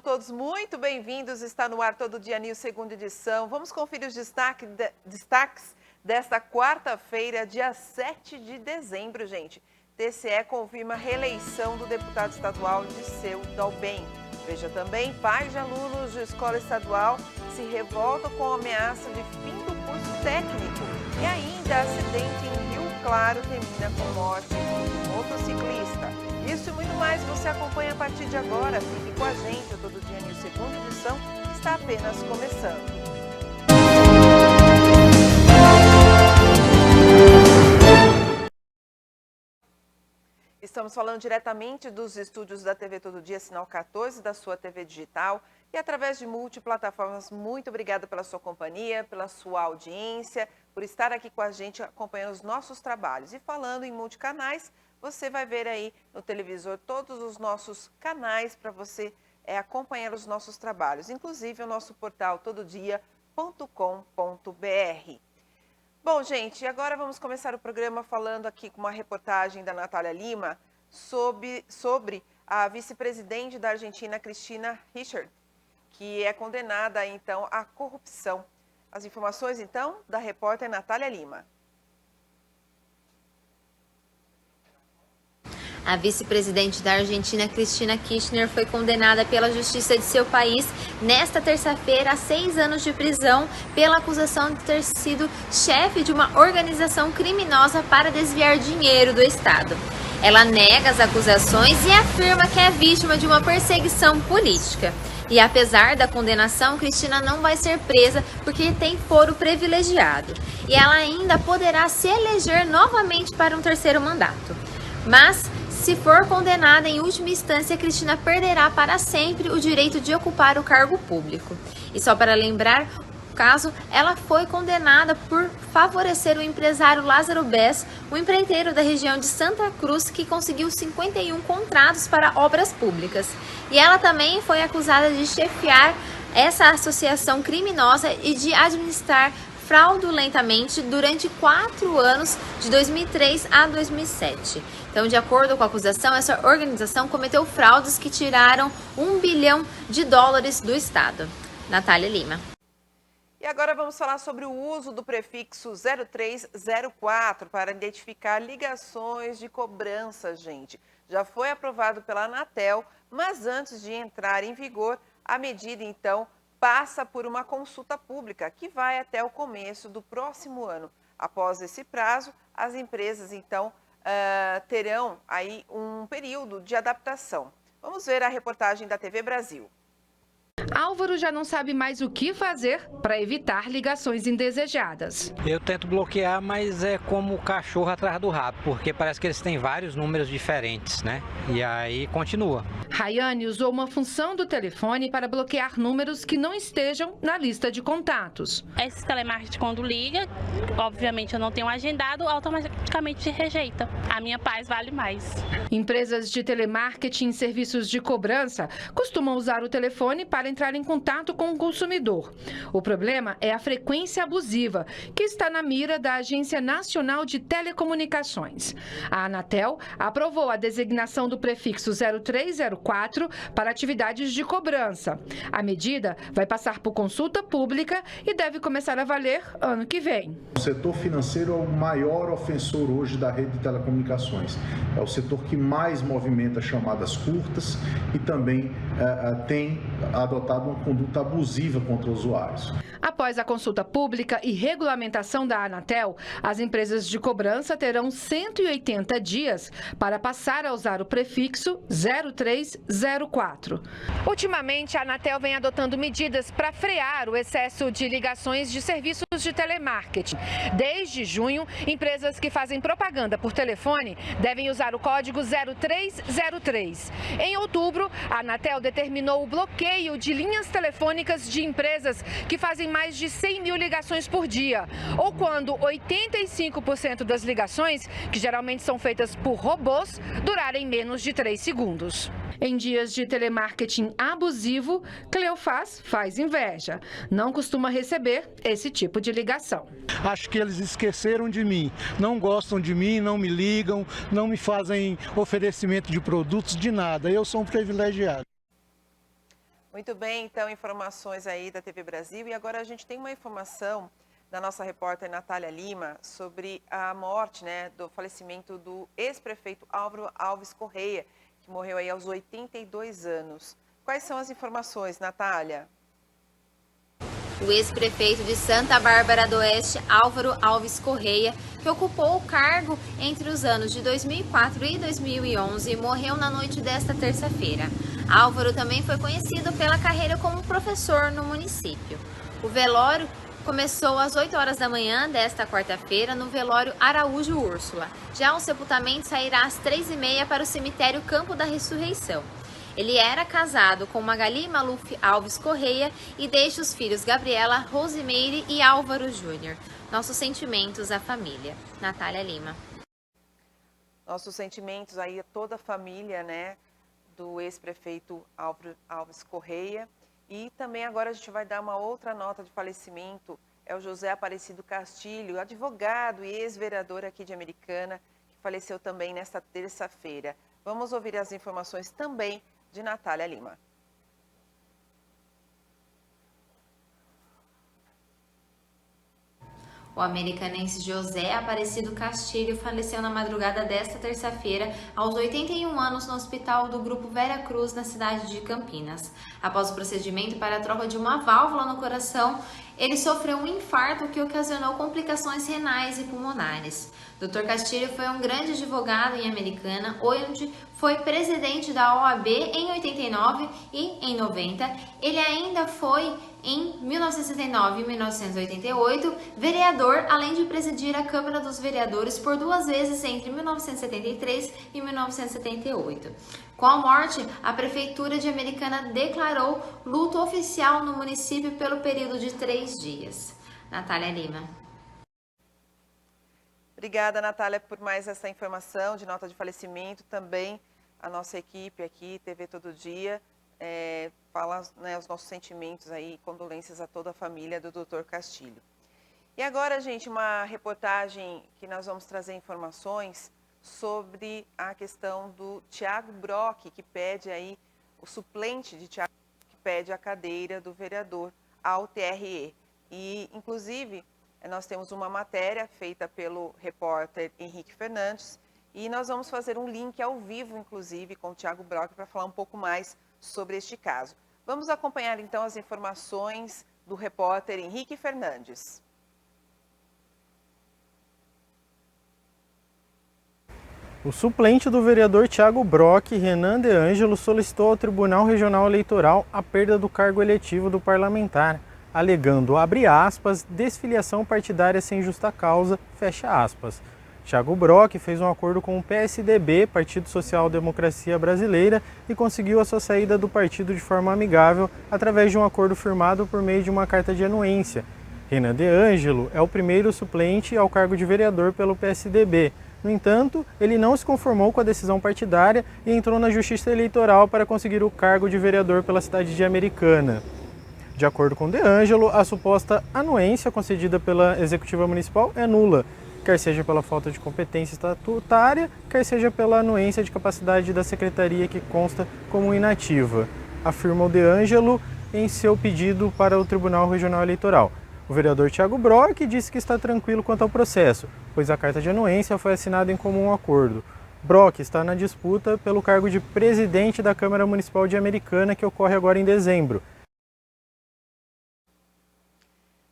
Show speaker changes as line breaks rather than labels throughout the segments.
todos muito bem-vindos. Está no ar Todo Dia News, segunda edição. Vamos conferir os destaques desta quarta-feira, dia 7 de dezembro, gente. TCE confirma a reeleição do deputado estadual Dirceu Dalben. Veja também, pais de alunos de escola estadual se revoltam com a ameaça de fim do curso técnico. E ainda, acidente em Rio Claro termina com morte de um motociclista. Isso e muito mais você acompanha a partir de agora. Fique com a gente, o Todo Dia News, segunda edição, está apenas começando. Estamos falando diretamente dos estúdios da TV Todo Dia, Sinal 14, da sua TV digital e através de multiplataformas. Muito obrigada pela sua companhia, pela sua audiência, por estar aqui com a gente acompanhando os nossos trabalhos. E falando em multicanais, você vai ver aí no televisor todos os nossos canais para você acompanhar os nossos trabalhos, inclusive o nosso portal tododia.com.br. Bom, gente, agora vamos começar o programa falando aqui com uma reportagem da Natália Lima sobre a vice-presidente da Argentina, Cristina Kirchner, que é condenada, então, à corrupção. As informações, então, da repórter Natália Lima.
A vice-presidente da Argentina, Cristina Kirchner, foi condenada pela justiça de seu país nesta terça-feira a 6 anos de prisão pela acusação de ter sido chefe de uma organização criminosa para desviar dinheiro do Estado. Ela nega as acusações e afirma que é vítima de uma perseguição política. E apesar da condenação, Cristina não vai ser presa porque tem foro privilegiado. E ela ainda poderá se eleger novamente para um terceiro mandato. Mas, se for condenada em última instância, Cristina perderá para sempre o direito de ocupar o cargo público. E só para lembrar, o caso, ela foi condenada por favorecer o empresário Lázaro Bes, um empreiteiro da região de Santa Cruz que conseguiu 51 contratos para obras públicas. E ela também foi acusada de chefiar essa associação criminosa e de administrar fraudulentamente durante 4 anos, de 2003 a 2007. Então, de acordo com a acusação, essa organização cometeu fraudes que tiraram $1 bilhão do Estado. Natália Lima.
E agora vamos falar sobre o uso do prefixo 0304 para identificar ligações de cobrança, gente. Já foi aprovado pela Anatel, mas antes de entrar em vigor, a medida, então, passa por uma consulta pública que vai até o começo do próximo ano. Após esse prazo, as empresas, então, terão aí um período de adaptação. Vamos ver a reportagem da TV Brasil.
Álvaro já não sabe mais o que fazer para evitar ligações indesejadas.
Eu tento bloquear, mas é como o cachorro atrás do rabo, porque parece que eles têm vários números diferentes, né? E aí continua.
Rayane usou uma função do telefone para bloquear números que não estejam na lista de contatos.
Esse telemarketing, quando liga, obviamente eu não tenho agendado, automaticamente rejeita. A minha paz vale mais.
Empresas de telemarketing e serviços de cobrança costumam usar o telefone para entrar em contato com o consumidor. O problema é a frequência abusiva, que está na mira da Agência Nacional de Telecomunicações. A Anatel aprovou a designação do prefixo 0304 para atividades de cobrança. A medida vai passar por consulta pública e deve começar a valer ano que vem.
O setor financeiro é o maior ofensor hoje da rede de telecomunicações. É o setor que mais movimenta chamadas curtas e também tem adotado uma conduta abusiva contra usuários.
Após a consulta pública e regulamentação da Anatel, as empresas de cobrança terão 180 dias para passar a usar o prefixo 0304. Ultimamente, a Anatel vem adotando medidas para frear o excesso de ligações de serviços de telemarketing. Desde junho, empresas que fazem propaganda por telefone devem usar o código 0303. Em outubro, a Anatel determinou o bloqueio de linhas telefônicas de empresas que fazem mais de 100 mil ligações por dia, ou quando 85% das ligações, que geralmente são feitas por robôs, durarem menos de 3 segundos. Em dias de telemarketing abusivo, Cleofaz faz inveja. Não costuma receber esse tipo de ligação.
Acho que eles esqueceram de mim, não gostam de mim, não me ligam, não me fazem oferecimento de produtos, de nada. Eu sou um privilegiado.
Muito bem, então, informações aí da TV Brasil. E agora a gente tem uma informação da nossa repórter Natália Lima sobre a morte, do falecimento do ex-prefeito Álvaro Alves Correia, que morreu aí aos 82 anos. Quais são as informações, Natália?
O ex-prefeito de Santa Bárbara do Oeste, Álvaro Alves Correia, que ocupou o cargo entre os anos de 2004 e 2011, morreu na noite desta terça-feira. Álvaro também foi conhecido pela carreira como professor no município. O velório começou às 8 horas da manhã desta quarta-feira no velório Araújo Úrsula. Já o sepultamento sairá às 3h30 para o cemitério Campo da Ressurreição. Ele era casado com Magali Maluf Alves Correia e deixa os filhos Gabriela, Rosimeire e Álvaro Júnior. Nossos sentimentos à família. Natália Lima.
Nossos sentimentos aí a toda a família, do ex-prefeito Álvaro Alves Correia. E também agora a gente vai dar uma outra nota de falecimento. É o José Aparecido Castilho, advogado e ex-vereador aqui de Americana, que faleceu também nesta terça-feira. Vamos ouvir as informações também de Natália Lima.
O americanense José Aparecido Castilho faleceu na madrugada desta terça-feira, aos 81 anos, no hospital do Grupo Vera Cruz, na cidade de Campinas. Após o procedimento para a troca de uma válvula no coração, ele sofreu um infarto que ocasionou complicações renais e pulmonares. Dr. Castilho foi um grande advogado em Americana, onde foi presidente da OAB em 89 e em 90. Ele ainda foi, em 1969 e 1988, vereador, além de presidir a Câmara dos Vereadores por 2 vezes entre 1973 e 1978. Com a morte, a Prefeitura de Americana declarou luto oficial no município pelo período de 3 dias. Natália Lima.
Obrigada, Natália, por mais essa informação de nota de falecimento. Também a nossa equipe aqui, TV Todo Dia, fala os nossos sentimentos aí, condolências a toda a família do Dr. Castilho. E agora, gente, uma reportagem que nós vamos trazer informações sobre a questão do Thiago Brock, que pede aí, o suplente de Thiago, que pede a cadeira do vereador ao TRE. E, inclusive, nós temos uma matéria feita pelo repórter Henrique Fernandes e nós vamos fazer um link ao vivo, inclusive, com o Thiago Brock para falar um pouco mais sobre este caso. Vamos acompanhar, então, as informações do repórter Henrique Fernandes.
O suplente do vereador Thiago Brock, Renan De Ângelo, solicitou ao Tribunal Regional Eleitoral a perda do cargo eletivo do parlamentar, alegando, abre aspas, desfiliação partidária sem justa causa, fecha aspas. Thiago Brock fez um acordo com o PSDB, Partido Social Democracia Brasileira, e conseguiu a sua saída do partido de forma amigável através de um acordo firmado por meio de uma carta de anuência. Renan De Ângelo é o primeiro suplente ao cargo de vereador pelo PSDB. No entanto, ele não se conformou com a decisão partidária e entrou na Justiça Eleitoral para conseguir o cargo de vereador pela cidade de Americana. De acordo com De Ângelo, a suposta anuência concedida pela Executiva Municipal é nula, quer seja pela falta de competência estatutária, quer seja pela anuência de capacidade da Secretaria que consta como inativa, afirma o De Ângelo em seu pedido para o Tribunal Regional Eleitoral. O vereador Thiago Brock disse que está tranquilo quanto ao processo, pois a carta de anuência foi assinada em comum acordo. Brock está na disputa pelo cargo de presidente da Câmara Municipal de Americana, que ocorre agora em dezembro.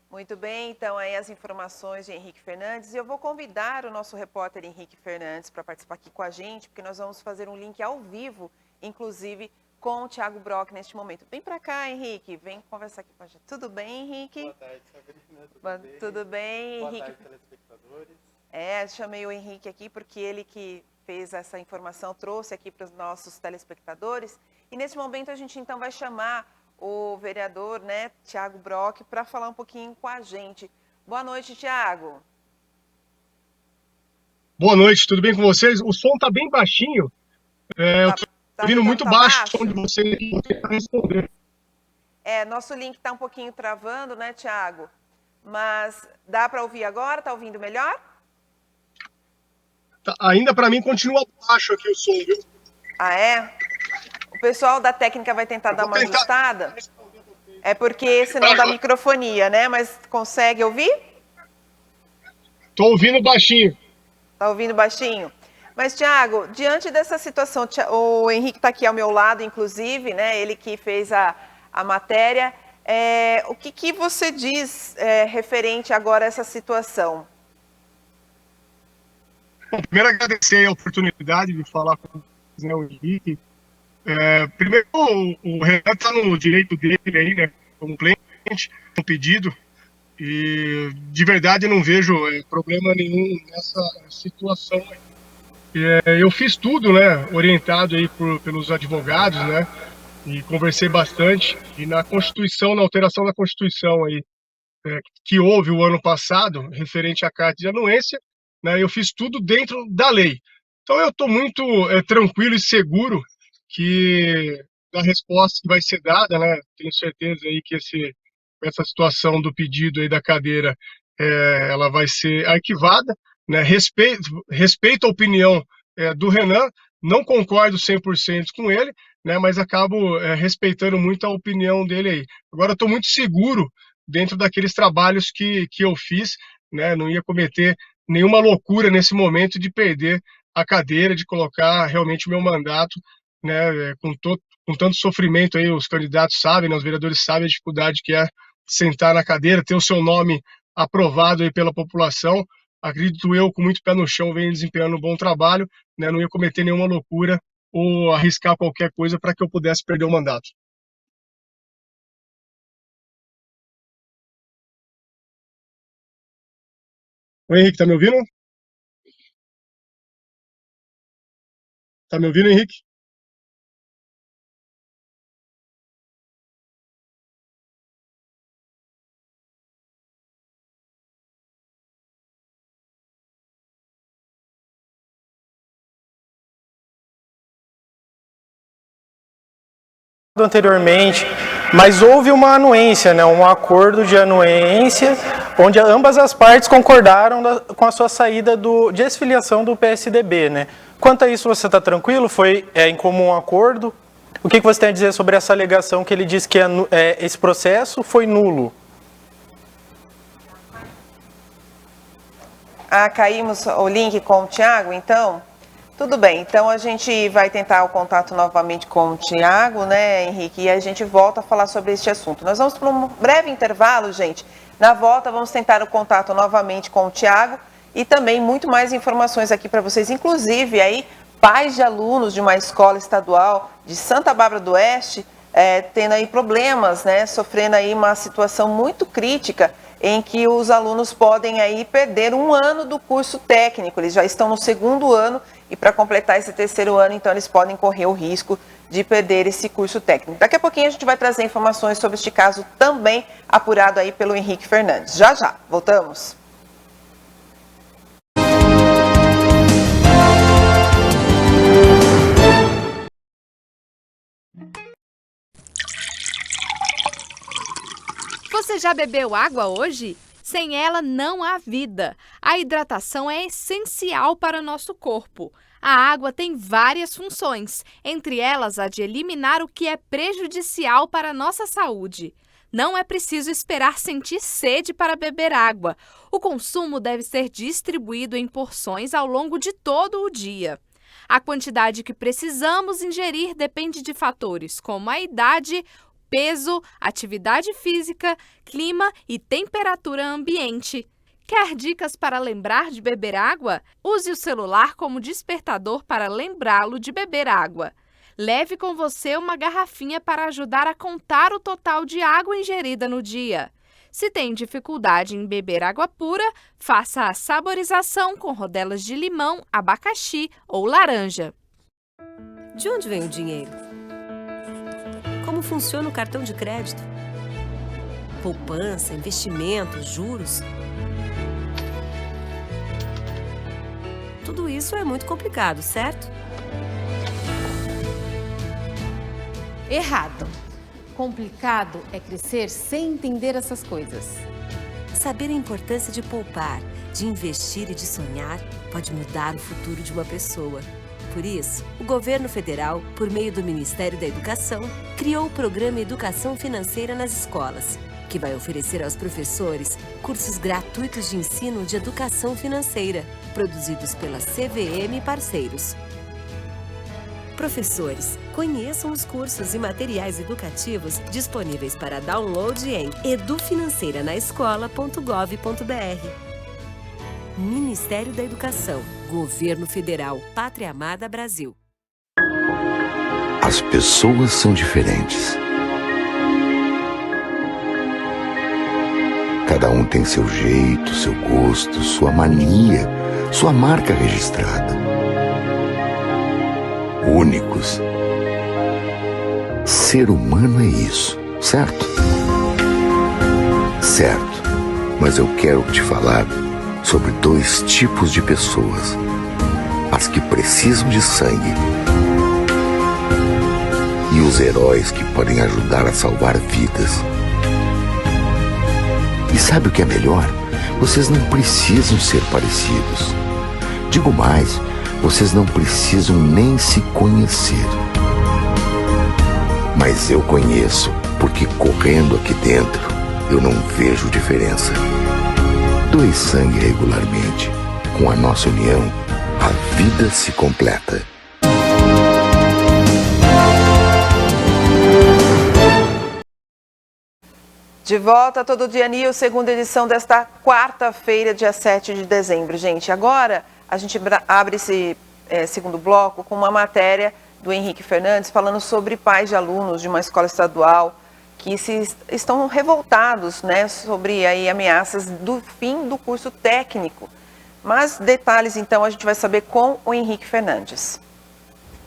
Muito bem, então aí as informações de Henrique Fernandes. E eu vou convidar o nosso repórter Henrique Fernandes para participar aqui com a gente, porque nós vamos fazer um link ao vivo, inclusive com o Thiago Brock neste momento. Vem para cá, Henrique, vem conversar aqui com a gente. Tudo bem, Henrique?
Boa tarde, Sabrina.
Tudo bem,
Boa
Henrique?
tarde, telespectadores.
Chamei o Henrique aqui porque ele que fez essa informação, trouxe aqui para os nossos telespectadores. E nesse momento a gente então vai chamar o vereador, Thiago Brock, para falar um pouquinho com a gente. Boa noite, Thiago.
Boa noite, tudo bem com vocês? O som tá bem baixinho. Eu tô ouvindo muito baixo o som de vocês aqui, vou tentar responder.
Nosso link está um pouquinho travando, Thiago? Mas dá para ouvir agora? Tá ouvindo melhor?
Tá, ainda para mim continua baixo aqui o som, viu?
Ah, é? O pessoal da técnica vai tentar dar uma ajustada. É porque senão dá microfonia, né? Mas consegue ouvir?
Estou ouvindo baixinho.
Está ouvindo baixinho? Mas, Tiago, diante dessa situação, o Henrique está aqui ao meu lado, inclusive, né? Ele que fez a matéria. O que você diz referente agora a essa situação?
Bom, primeiro agradecer a oportunidade de falar com o Henrique. Primeiro, o Renato está no direito dele aí, né? Como cliente, um pedido. E de verdade eu não vejo problema nenhum nessa situação. Eu fiz tudo, né? Orientado aí pelos advogados, né? E conversei bastante. E na Constituição, na alteração da Constituição aí, que houve o ano passado, referente à carta de anuência, né? Eu fiz tudo dentro da lei. Então eu estou muito tranquilo e seguro que da resposta que vai ser dada, né? Tenho certeza aí que essa situação do pedido aí da cadeira, ela vai ser arquivada, né? Respeito a opinião do Renan, não concordo 100% com ele, né? Mas acabo respeitando muito a opinião dele aí. Agora estou muito seguro dentro daqueles trabalhos que eu fiz, né? Não ia cometer nenhuma loucura nesse momento de perder a cadeira, de colocar realmente o meu mandato, né? Com tanto sofrimento aí, os candidatos sabem, né? Os vereadores sabem a dificuldade que é sentar na cadeira, ter o seu nome aprovado aí pela população. Acredito eu, com muito pé no chão, venho desempenhando um bom trabalho, né? Não ia cometer nenhuma loucura ou arriscar qualquer coisa para que eu pudesse perder o mandato. O Henrique, tá me ouvindo? Tá me ouvindo, Henrique?
Anteriormente, mas houve uma anuência, né, um acordo de anuência, onde ambas as partes concordaram com a sua saída de exfiliação do PSDB, né? Quanto a isso, você está tranquilo? Foi em comum acordo? O que você tem a dizer sobre essa alegação que ele diz que esse processo foi nulo?
Caímos o link com o Tiago, então? Tudo bem, então a gente vai tentar o contato novamente com o Tiago, né, Henrique, e a gente volta a falar sobre este assunto. Nós vamos para um breve intervalo, gente. Na volta, vamos tentar o contato novamente com o Tiago e também muito mais informações aqui para vocês, inclusive aí pais de alunos de uma escola estadual de Santa Bárbara do Oeste tendo aí problemas, né, sofrendo aí uma situação muito crítica em que os alunos podem aí perder um ano do curso técnico. Eles já estão no segundo ano e para completar esse terceiro ano, então eles podem correr o risco de perder esse curso técnico. Daqui a pouquinho a gente vai trazer informações sobre este caso também apurado aí pelo Henrique Fernandes. Já, voltamos.
Você já bebeu água hoje? Sem ela não há vida. A hidratação é essencial para o nosso corpo. A água tem várias funções, entre elas a de eliminar o que é prejudicial para a nossa saúde. Não é preciso esperar sentir sede para beber água. O consumo deve ser distribuído em porções ao longo de todo o dia. A quantidade que precisamos ingerir depende de fatores como a idade, peso, atividade física, clima e temperatura ambiente. Quer dicas para lembrar de beber água? Use o celular como despertador para lembrá-lo de beber água. Leve com você uma garrafinha para ajudar a contar o total de água ingerida no dia. Se tem dificuldade em beber água pura, faça a saborização com rodelas de limão, abacaxi ou laranja.
De onde vem o dinheiro? Como funciona o cartão de crédito? Poupança, investimentos, juros? Tudo isso é muito complicado, certo?
Errado. Complicado é crescer sem entender essas coisas.
Saber a importância de poupar, de investir e de sonhar pode mudar o futuro de uma pessoa. Por isso, o governo federal, por meio do Ministério da Educação, criou o programa Educação Financeira nas Escolas, que vai oferecer aos professores cursos gratuitos de ensino de educação financeira, produzidos pela CVM e parceiros. Professores, conheçam os cursos e materiais educativos disponíveis para download em edufinanceiranaescola.gov.br. Ministério da Educação, Governo Federal, Pátria Amada Brasil.
As pessoas são diferentes. Cada um tem seu jeito, seu gosto, sua mania, sua marca registrada. Únicos. Ser humano é isso, certo? Certo. Mas eu quero te falar sobre dois tipos de pessoas: as que precisam de sangue e os heróis que podem ajudar a salvar vidas. E sabe o que é melhor? Vocês não precisam ser parecidos. Digo mais, vocês não precisam nem se conhecer. Mas eu conheço, porque correndo aqui dentro, eu não vejo diferença. Doe sangue regularmente. Com a nossa união, a vida se completa.
De volta Todo Dia News, segunda edição desta quarta-feira, dia 7 de dezembro. Gente, agora a gente abre esse segundo bloco com uma matéria do Henrique Fernandes falando sobre pais de alunos de uma escola estadual que estão revoltados, né, sobre aí ameaças do fim do curso técnico. Mas detalhes, então, a gente vai saber com o Henrique Fernandes.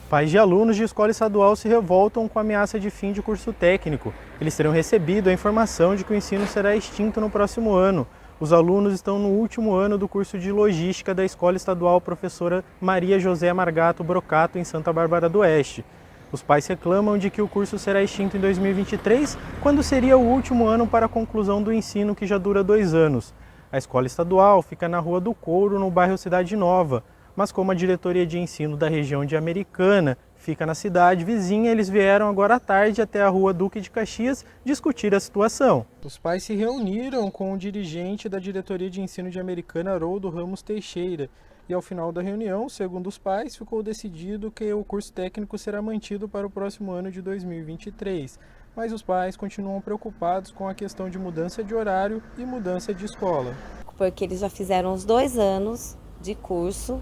Pais de alunos de escola estadual se revoltam com a ameaça de fim de curso técnico. Eles terão recebido a informação de que o ensino será extinto no próximo ano. Os alunos estão no último ano do curso de Logística da Escola Estadual Professora Maria José Amargato Brocato, em Santa Bárbara do Oeste. Os pais reclamam de que o curso será extinto em 2023, quando seria o último ano para a conclusão do ensino, que já dura 2 anos. A escola estadual fica na Rua do Couro, no bairro Cidade Nova, mas como a diretoria de ensino da região de Americana fica na cidade vizinha, eles vieram agora à tarde até a Rua Duque de Caxias discutir a situação. Os pais se reuniram com o dirigente da diretoria de ensino de Americana, Haroldo Ramos Teixeira, e ao final da reunião, segundo os pais, ficou decidido que o curso técnico será mantido para o próximo ano de 2023. Mas os pais continuam preocupados com a questão de mudança de horário e mudança de escola.
Porque eles já fizeram os 2 anos de curso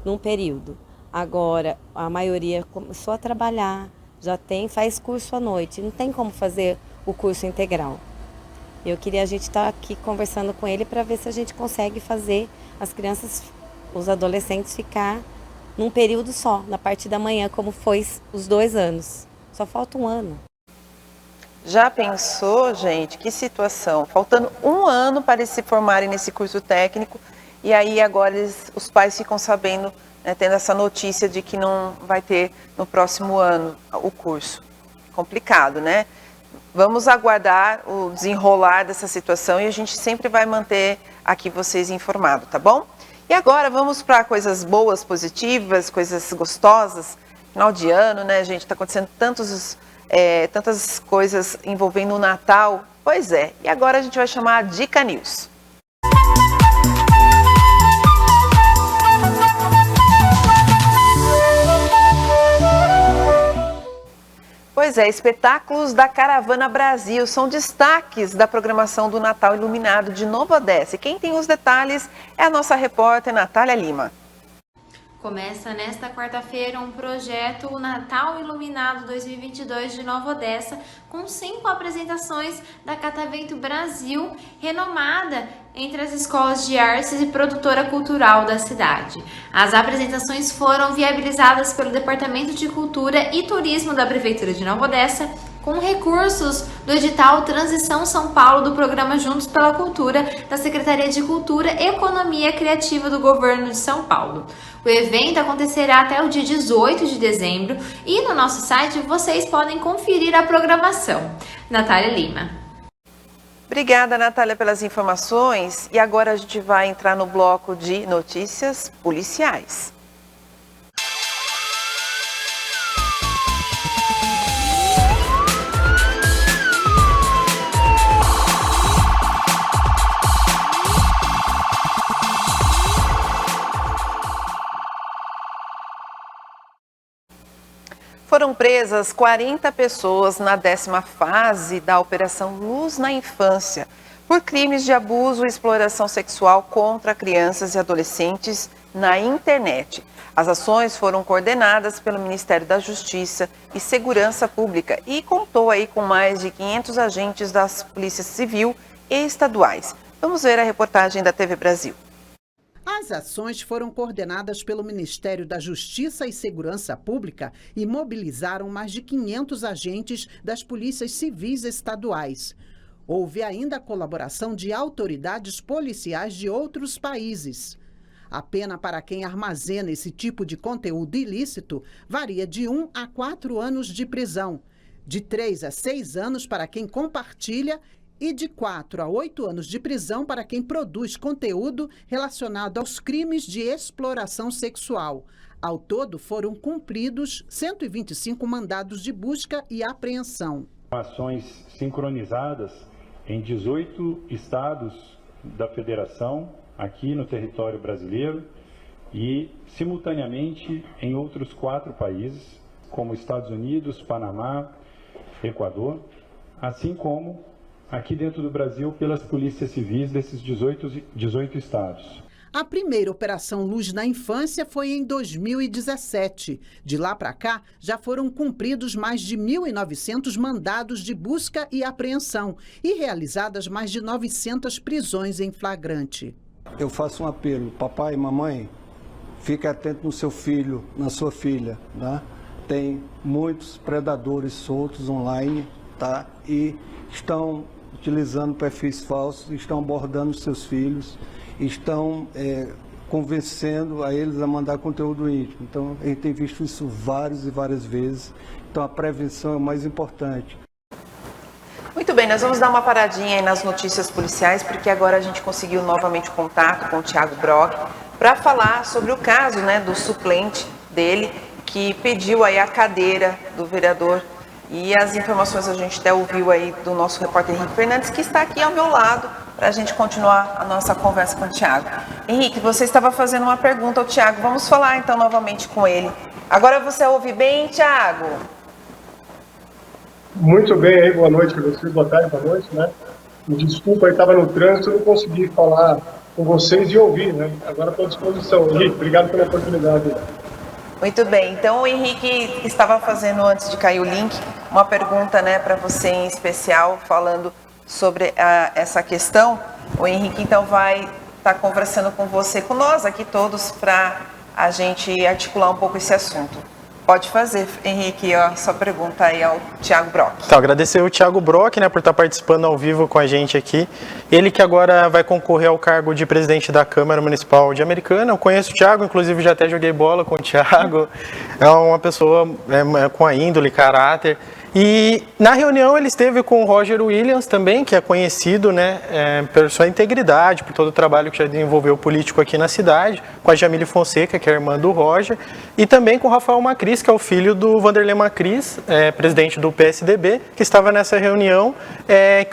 num período. Agora a maioria começou a trabalhar, faz curso à noite, não tem como fazer o curso integral. A gente estar aqui conversando com ele para ver se a gente consegue fazer as crianças, os adolescentes ficar num período só, na parte da manhã, como foi os 2 anos. Só falta 1 ano.
Já pensou, gente, que situação? Faltando 1 ano para eles se formarem nesse curso técnico, e aí agora os pais ficam sabendo, né, tendo essa notícia de que não vai ter no próximo ano o curso. Complicado, né? Vamos aguardar o desenrolar dessa situação e a gente sempre vai manter aqui vocês informados, tá bom? E agora vamos para coisas boas, positivas, coisas gostosas. Final de ano, né, gente? Está acontecendo tantas coisas envolvendo o Natal. Pois é, e agora a gente vai chamar a Dica News. Pois é, espetáculos da Caravana Brasil são destaques da programação do Natal Iluminado de Nova Odessa. E quem tem os detalhes é a nossa repórter Natália Lima.
Começa nesta quarta-feira um projeto, o Natal Iluminado 2022 de Nova Odessa, com 5 apresentações da Catavento Brasil, renomada entre as escolas de artes e produtora cultural da cidade. As apresentações foram viabilizadas pelo Departamento de Cultura e Turismo da Prefeitura de Nova Odessa, com recursos do edital Transição São Paulo do programa Juntos pela Cultura da Secretaria de Cultura e Economia Criativa do Governo de São Paulo. O evento acontecerá até o dia 18 de dezembro e no nosso site vocês podem conferir a programação. Natália Lima.
Obrigada, Natália, pelas informações. E agora a gente vai entrar no bloco de notícias policiais. Foram presas 40 pessoas na 10ª fase da Operação Luz na Infância, por crimes de abuso e exploração sexual contra crianças e adolescentes na internet. As ações foram coordenadas pelo Ministério da Justiça e Segurança Pública e contou aí com mais de 500 agentes das polícias civil e estaduais. Vamos ver a reportagem da TV Brasil.
As ações foram coordenadas pelo Ministério da Justiça e Segurança Pública e mobilizaram mais de 500 agentes das polícias civis estaduais. Houve ainda a colaboração de autoridades policiais de outros países. A pena para quem armazena esse tipo de conteúdo ilícito varia de 1 a 4 anos de prisão, de 3 a 6 anos para quem compartilha e de 4 a 8 anos de prisão para quem produz conteúdo relacionado aos crimes de exploração sexual. Ao todo, foram cumpridos 125 mandados de busca e apreensão.
Ações sincronizadas em 18 estados da federação, aqui no território brasileiro, e simultaneamente em outros 4 países, como Estados Unidos, Panamá, Equador, assim como aqui dentro do Brasil pelas polícias civis desses 18 estados.
A primeira Operação Luz na Infância foi em 2017. De lá para cá, já foram cumpridos mais de 1.900 mandados de busca e apreensão e realizadas mais de 900 prisões em flagrante.
Eu faço um apelo, papai e mamãe, fique atento no seu filho, na sua filha, tá? Tem muitos predadores soltos online, tá? E estão utilizando perfis falsos, estão abordando seus filhos, estão convencendo a eles a mandar conteúdo íntimo. Então, a gente tem visto isso várias e várias vezes. Então, a prevenção é o mais importante.
Muito bem, nós vamos dar uma paradinha aí nas notícias policiais, porque agora a gente conseguiu novamente contato com o Thiago Brock para falar sobre o caso, né, do suplente dele, que pediu aí a cadeira do vereador. E as informações a gente até ouviu aí do nosso repórter Henrique Fernandes, que está aqui ao meu lado, para a gente continuar a nossa conversa com o Thiago. Henrique, você estava fazendo uma pergunta ao Thiago, vamos falar então novamente com ele. Agora você ouve bem, Thiago?
Muito bem, aí, boa noite para vocês, boa tarde, boa noite, né? Me desculpa, eu estava no trânsito, não consegui falar com vocês e ouvir, né? Agora estou à disposição. Henrique, obrigado pela oportunidade.
Muito bem, então o Henrique estava fazendo, antes de cair o link, uma pergunta, né, para você em especial, falando sobre essa questão. O Henrique então vai estar conversando com você, com nós aqui todos, para a gente articular um pouco esse assunto. Pode fazer, Henrique, a sua pergunta aí ao Thiago Brock.
Então, agradecer o Thiago Brock, né, por estar participando ao vivo com a gente aqui. Ele que agora vai concorrer ao cargo de presidente da Câmara Municipal de Americana. Eu conheço o Thiago, inclusive já até joguei bola com o Thiago. É uma pessoa com a índole, caráter. E na reunião ele esteve com o Roger Williams também, que é conhecido, né, por sua integridade, por todo o trabalho que já desenvolveu político aqui na cidade, com a Jamile Fonseca, que é a irmã do Roger, e também com o Rafael Macris, que é o filho do Vanderlei Macris, presidente do PSDB, que estava nessa reunião,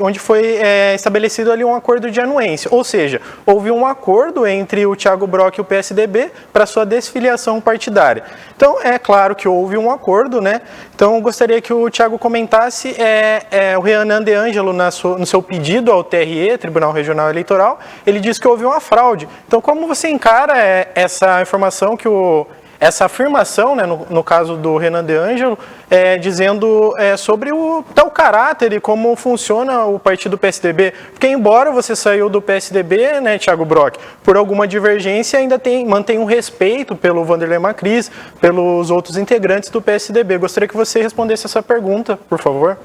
onde foi estabelecido ali um acordo de anuência. Ou seja, houve um acordo entre o Thiago Brock e o PSDB para sua desfiliação partidária. Então, é claro que houve um acordo, né? Então, eu gostaria que o Thiago comentasse o Renan De Angelo no seu pedido ao TRE, Tribunal Regional Eleitoral, ele disse que houve uma fraude. Então, como você encara essa informação essa afirmação, né, no caso do Renan De Angelo, dizendo sobre o tal caráter e como funciona o partido PSDB? Porque embora você saiu do PSDB, né, Thiago Brock, por alguma divergência ainda mantém um respeito pelo Vanderlei Macris, pelos outros integrantes do PSDB. Gostaria que você respondesse essa pergunta, por favor.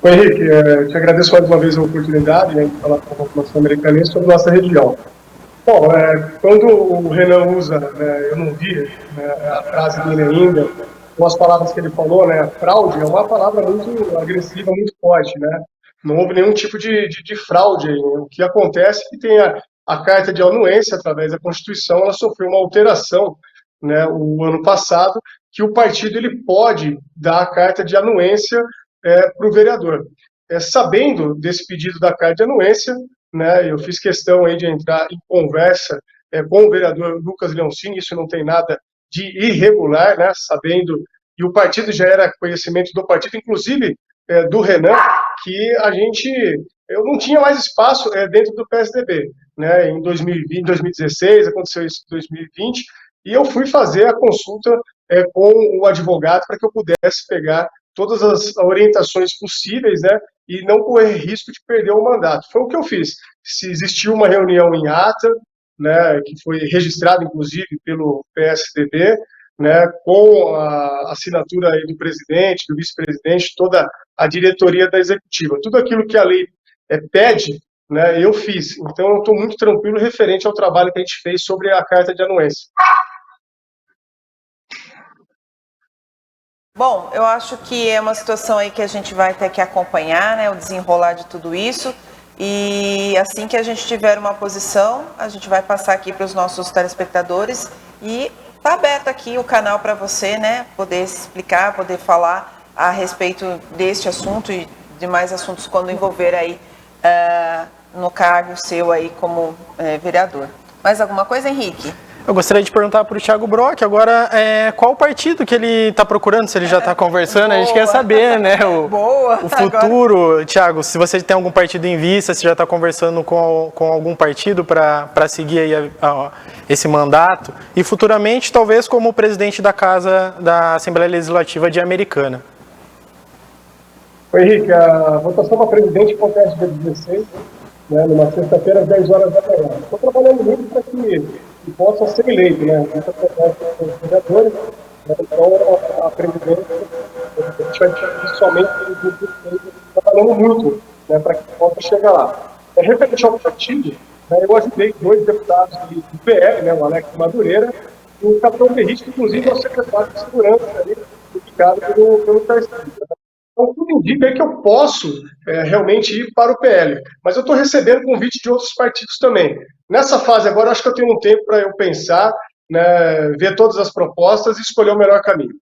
Oi, Henrique, te agradeço mais uma vez a oportunidade, né, de falar com a população americana sobre nossa região. Bom, quando o Renan usa, né, eu não vi, né, a frase dele ainda, com as palavras que ele falou, né, fraude é uma palavra muito agressiva, muito forte, né? Não houve nenhum tipo de fraude aí, né? O que acontece é que tem a carta de anuência, através da Constituição, ela sofreu uma alteração, né, o ano passado, que o partido ele pode dar a carta de anuência para o vereador. Sabendo desse pedido da carta de anuência, né, eu fiz questão aí de entrar em conversa com o vereador Lucas Leoncini, isso não tem nada de irregular, né, sabendo, e o partido já era conhecimento do partido, inclusive do Renan, que eu não tinha mais espaço dentro do PSDB, né, em 2020, 2016, aconteceu isso em 2020, e eu fui fazer a consulta com o advogado para que eu pudesse pegar todas as orientações possíveis, né, e não correr risco de perder o mandato. Foi o que eu fiz. Se existiu uma reunião em ata, né, que foi registrada, inclusive, pelo PSDB, né, com a assinatura aí do presidente, do vice-presidente, toda a diretoria da executiva. Tudo aquilo que a lei pede, né, eu fiz. Então, eu estou muito tranquilo referente ao trabalho que a gente fez sobre a carta de anuência.
Bom, eu acho que é uma situação aí que a gente vai ter que acompanhar, né, o desenrolar de tudo isso. E assim que a gente tiver uma posição, a gente vai passar aqui para os nossos telespectadores e está aberto aqui o canal para você, né, poder explicar, poder falar a respeito deste assunto e de mais assuntos quando envolver aí no cargo seu aí como vereador. Mais alguma coisa, Henrique?
Eu gostaria de perguntar para o Thiago Brock agora qual partido que ele está procurando, se ele já está conversando, a gente quer saber, né, o futuro. Agora... Thiago, se você tem algum partido em vista, se já está conversando com algum partido para seguir aí esse mandato e futuramente talvez como presidente da Casa da Assembleia Legislativa de Americana.
Oi, Henrique, a votação para presidente acontece dia 16, né, numa sexta-feira às 10 horas da manhã. Estou trabalhando muito para que possa ser eleito, né? Isso acontece com os vereadores, né? Então a presidência, a gente vai discutir somente trabalhando muito, né, para que possa chegar lá. Referente ao partido, né, eu ajudei 2 deputados do PL, né, o Alex Madureira, e o Capitão Berrite, que inclusive é o secretário de segurança ali, indicado pelo Tarcísio. Então, tudo indica que eu posso realmente ir para o PL, mas eu estou recebendo convite de outros partidos também. Nessa fase agora, acho que eu tenho um tempo para eu pensar, né, ver todas as propostas e escolher o melhor caminho.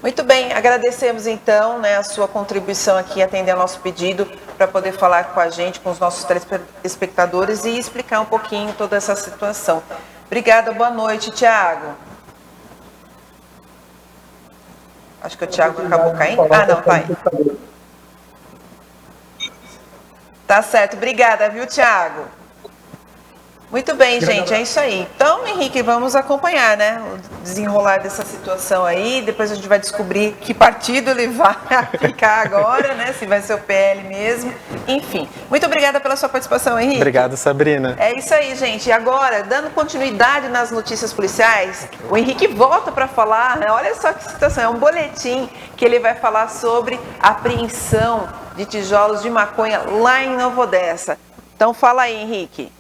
Muito bem, agradecemos então, né, a sua contribuição aqui, atender ao nosso pedido para poder falar com a gente, com os nossos telespectadores e explicar um pouquinho toda essa situação. Obrigada, boa noite, Thiago. Acho que o Thiago acabou caindo. Ah, não, tá aí. Tá certo, obrigada, viu, Thiago? Muito bem, gente, é isso aí. Então, Henrique, vamos acompanhar, né, o desenrolar dessa situação aí. Depois a gente vai descobrir que partido ele vai ficar agora, né, se vai ser o PL mesmo. Enfim, muito obrigada pela sua participação, Henrique.
Obrigado, Sabrina.
É isso aí, gente. E agora, dando continuidade nas notícias policiais, o Henrique volta para falar, né, olha só que situação, é um boletim que ele vai falar sobre a apreensão de tijolos de maconha lá em Nova Odessa. Então, fala aí, Henrique.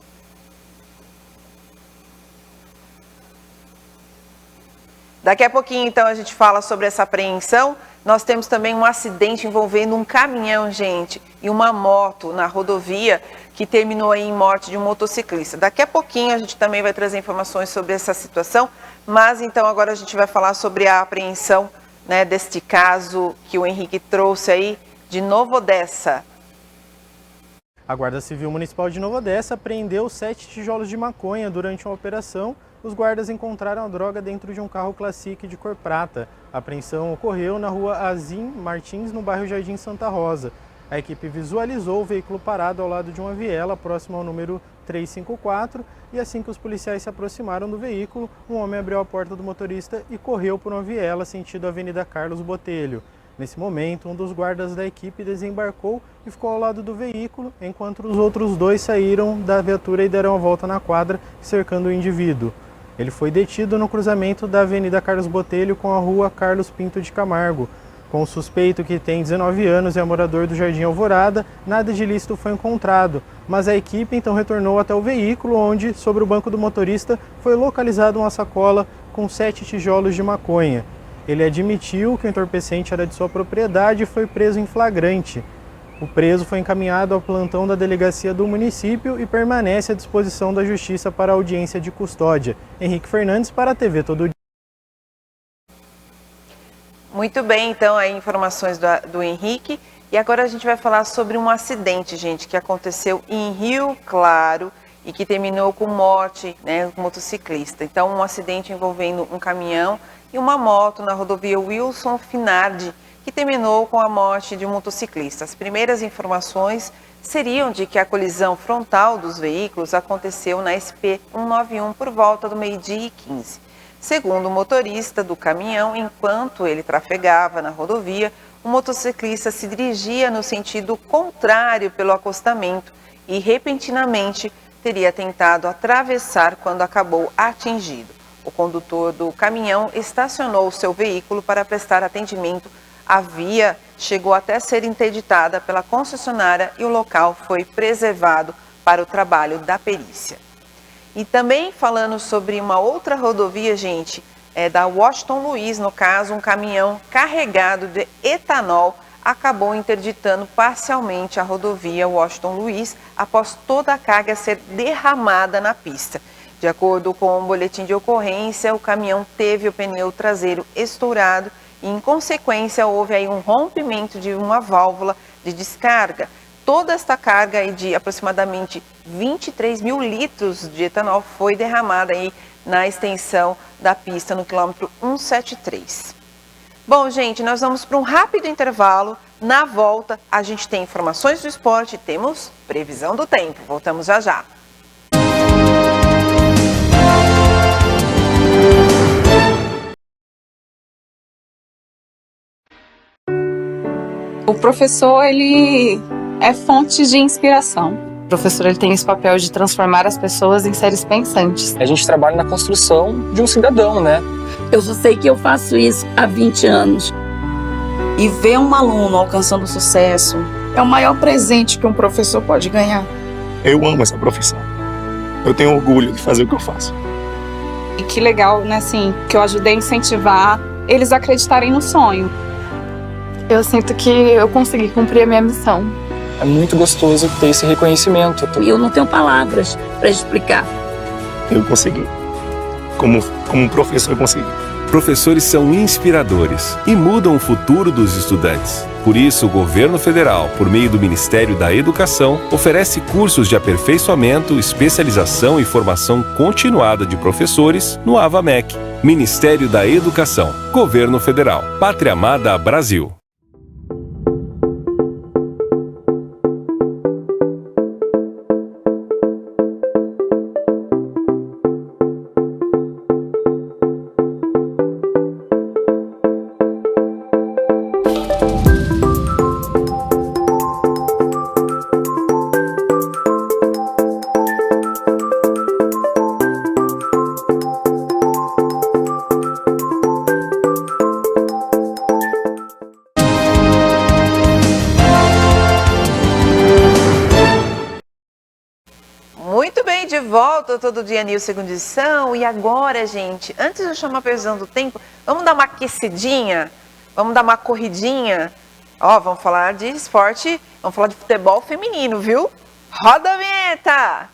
Daqui a pouquinho, então, a gente fala sobre essa apreensão. Nós temos também um acidente envolvendo um caminhão, gente, e uma moto na rodovia que terminou aí em morte de um motociclista. Daqui a pouquinho a gente também vai trazer informações sobre essa situação, mas então agora a gente vai falar sobre a apreensão, né, deste caso que o Henrique trouxe aí de Nova Odessa.
A Guarda Civil Municipal de Nova Odessa apreendeu 7 tijolos de maconha durante uma operação. Os guardas encontraram a droga dentro de um carro Classic de cor prata. A apreensão ocorreu na rua Azim Martins, no bairro Jardim Santa Rosa. A equipe visualizou o veículo parado ao lado de uma viela, próximo ao número 354, e assim que os policiais se aproximaram do veículo, um homem abriu a porta do motorista e correu por uma viela sentido Avenida Carlos Botelho. Nesse momento, um dos guardas da equipe desembarcou e ficou ao lado do veículo, enquanto os outros 2 saíram da viatura e deram a volta na quadra, cercando o indivíduo. Ele foi detido no cruzamento da Avenida Carlos Botelho com a rua Carlos Pinto de Camargo. Com o suspeito, que tem 19 anos e é morador do Jardim Alvorada, nada de ilícito foi encontrado, mas a equipe então retornou até o veículo, onde, sobre o banco do motorista, foi localizada uma sacola com 7 tijolos de maconha. Ele admitiu que o entorpecente era de sua propriedade e foi preso em flagrante. O preso foi encaminhado ao plantão da delegacia do município e permanece à disposição da Justiça para audiência de custódia. Henrique Fernandes para a TV Todo Dia.
Muito bem, então, aí informações do Henrique. E agora a gente vai falar sobre um acidente, gente, que aconteceu em Rio Claro e que terminou com morte, né, do motociclista. Então, um acidente envolvendo um caminhão e uma moto na rodovia Wilson Finardi, que terminou com a morte de um motociclista. As primeiras informações seriam de que a colisão frontal dos veículos aconteceu na SP 191 por volta do 12h15. Segundo o motorista do caminhão, enquanto ele trafegava na rodovia, o motociclista se dirigia no sentido contrário pelo acostamento e, repentinamente, teria tentado atravessar quando acabou atingido. O condutor do caminhão estacionou seu veículo para prestar atendimento. A via chegou até ser interditada pela concessionária e o local foi preservado para o trabalho da perícia. E também falando sobre uma outra rodovia, gente, da Washington Luiz, no caso, um caminhão carregado de etanol acabou interditando parcialmente a rodovia Washington Luiz após toda a carga ser derramada na pista. De acordo com o boletim de ocorrência, o caminhão teve o pneu traseiro estourado e, em consequência, houve aí um rompimento de uma válvula de descarga. Toda esta carga aí de aproximadamente 23 mil litros de etanol foi derramada aí na extensão da pista no quilômetro 173. Bom, gente, nós vamos para um rápido intervalo. Na volta, a gente tem informações do esporte e temos previsão do tempo. Voltamos já já.
O professor, ele é fonte de inspiração. O professor, ele tem esse papel de transformar as pessoas em seres pensantes.
A gente trabalha na construção de um cidadão, né?
Eu só sei que eu faço isso há 20 anos.
E ver um aluno alcançando sucesso
é o maior presente que um professor pode ganhar.
Eu amo essa profissão. Eu tenho orgulho de fazer o que eu faço.
E que legal, né, assim, que eu ajudei a incentivar eles a acreditarem no sonho. Eu sinto que eu consegui cumprir a minha missão.
É muito gostoso ter esse reconhecimento.
E eu não tenho palavras para explicar.
Eu consegui. Como professor, eu consegui.
Professores são inspiradores e mudam o futuro dos estudantes. Por isso, o governo federal, por meio do Ministério da Educação, oferece cursos de aperfeiçoamento, especialização e formação continuada de professores no AvaMec. Ministério da Educação, Governo Federal, Pátria Amada Brasil.
De volta, Todo Dia News, segunda edição. E agora, gente, antes de eu chamar a previsão do tempo, vamos dar uma aquecidinha? Vamos dar uma corridinha? Ó, vamos falar de esporte, vamos falar de futebol feminino, viu? Roda a vinheta!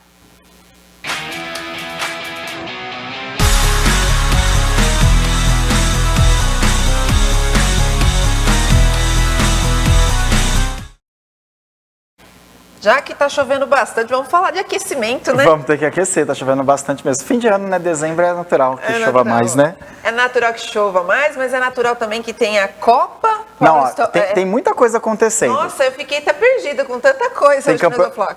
Já que tá chovendo bastante, vamos falar de aquecimento, né?
Vamos ter que aquecer, tá chovendo bastante mesmo. Fim de ano, né? Dezembro é natural que chova mais, né?
É natural que chova mais, mas é natural também que tenha Copa.
Não, tem muita coisa acontecendo.
Nossa, eu fiquei até perdida com tanta coisa.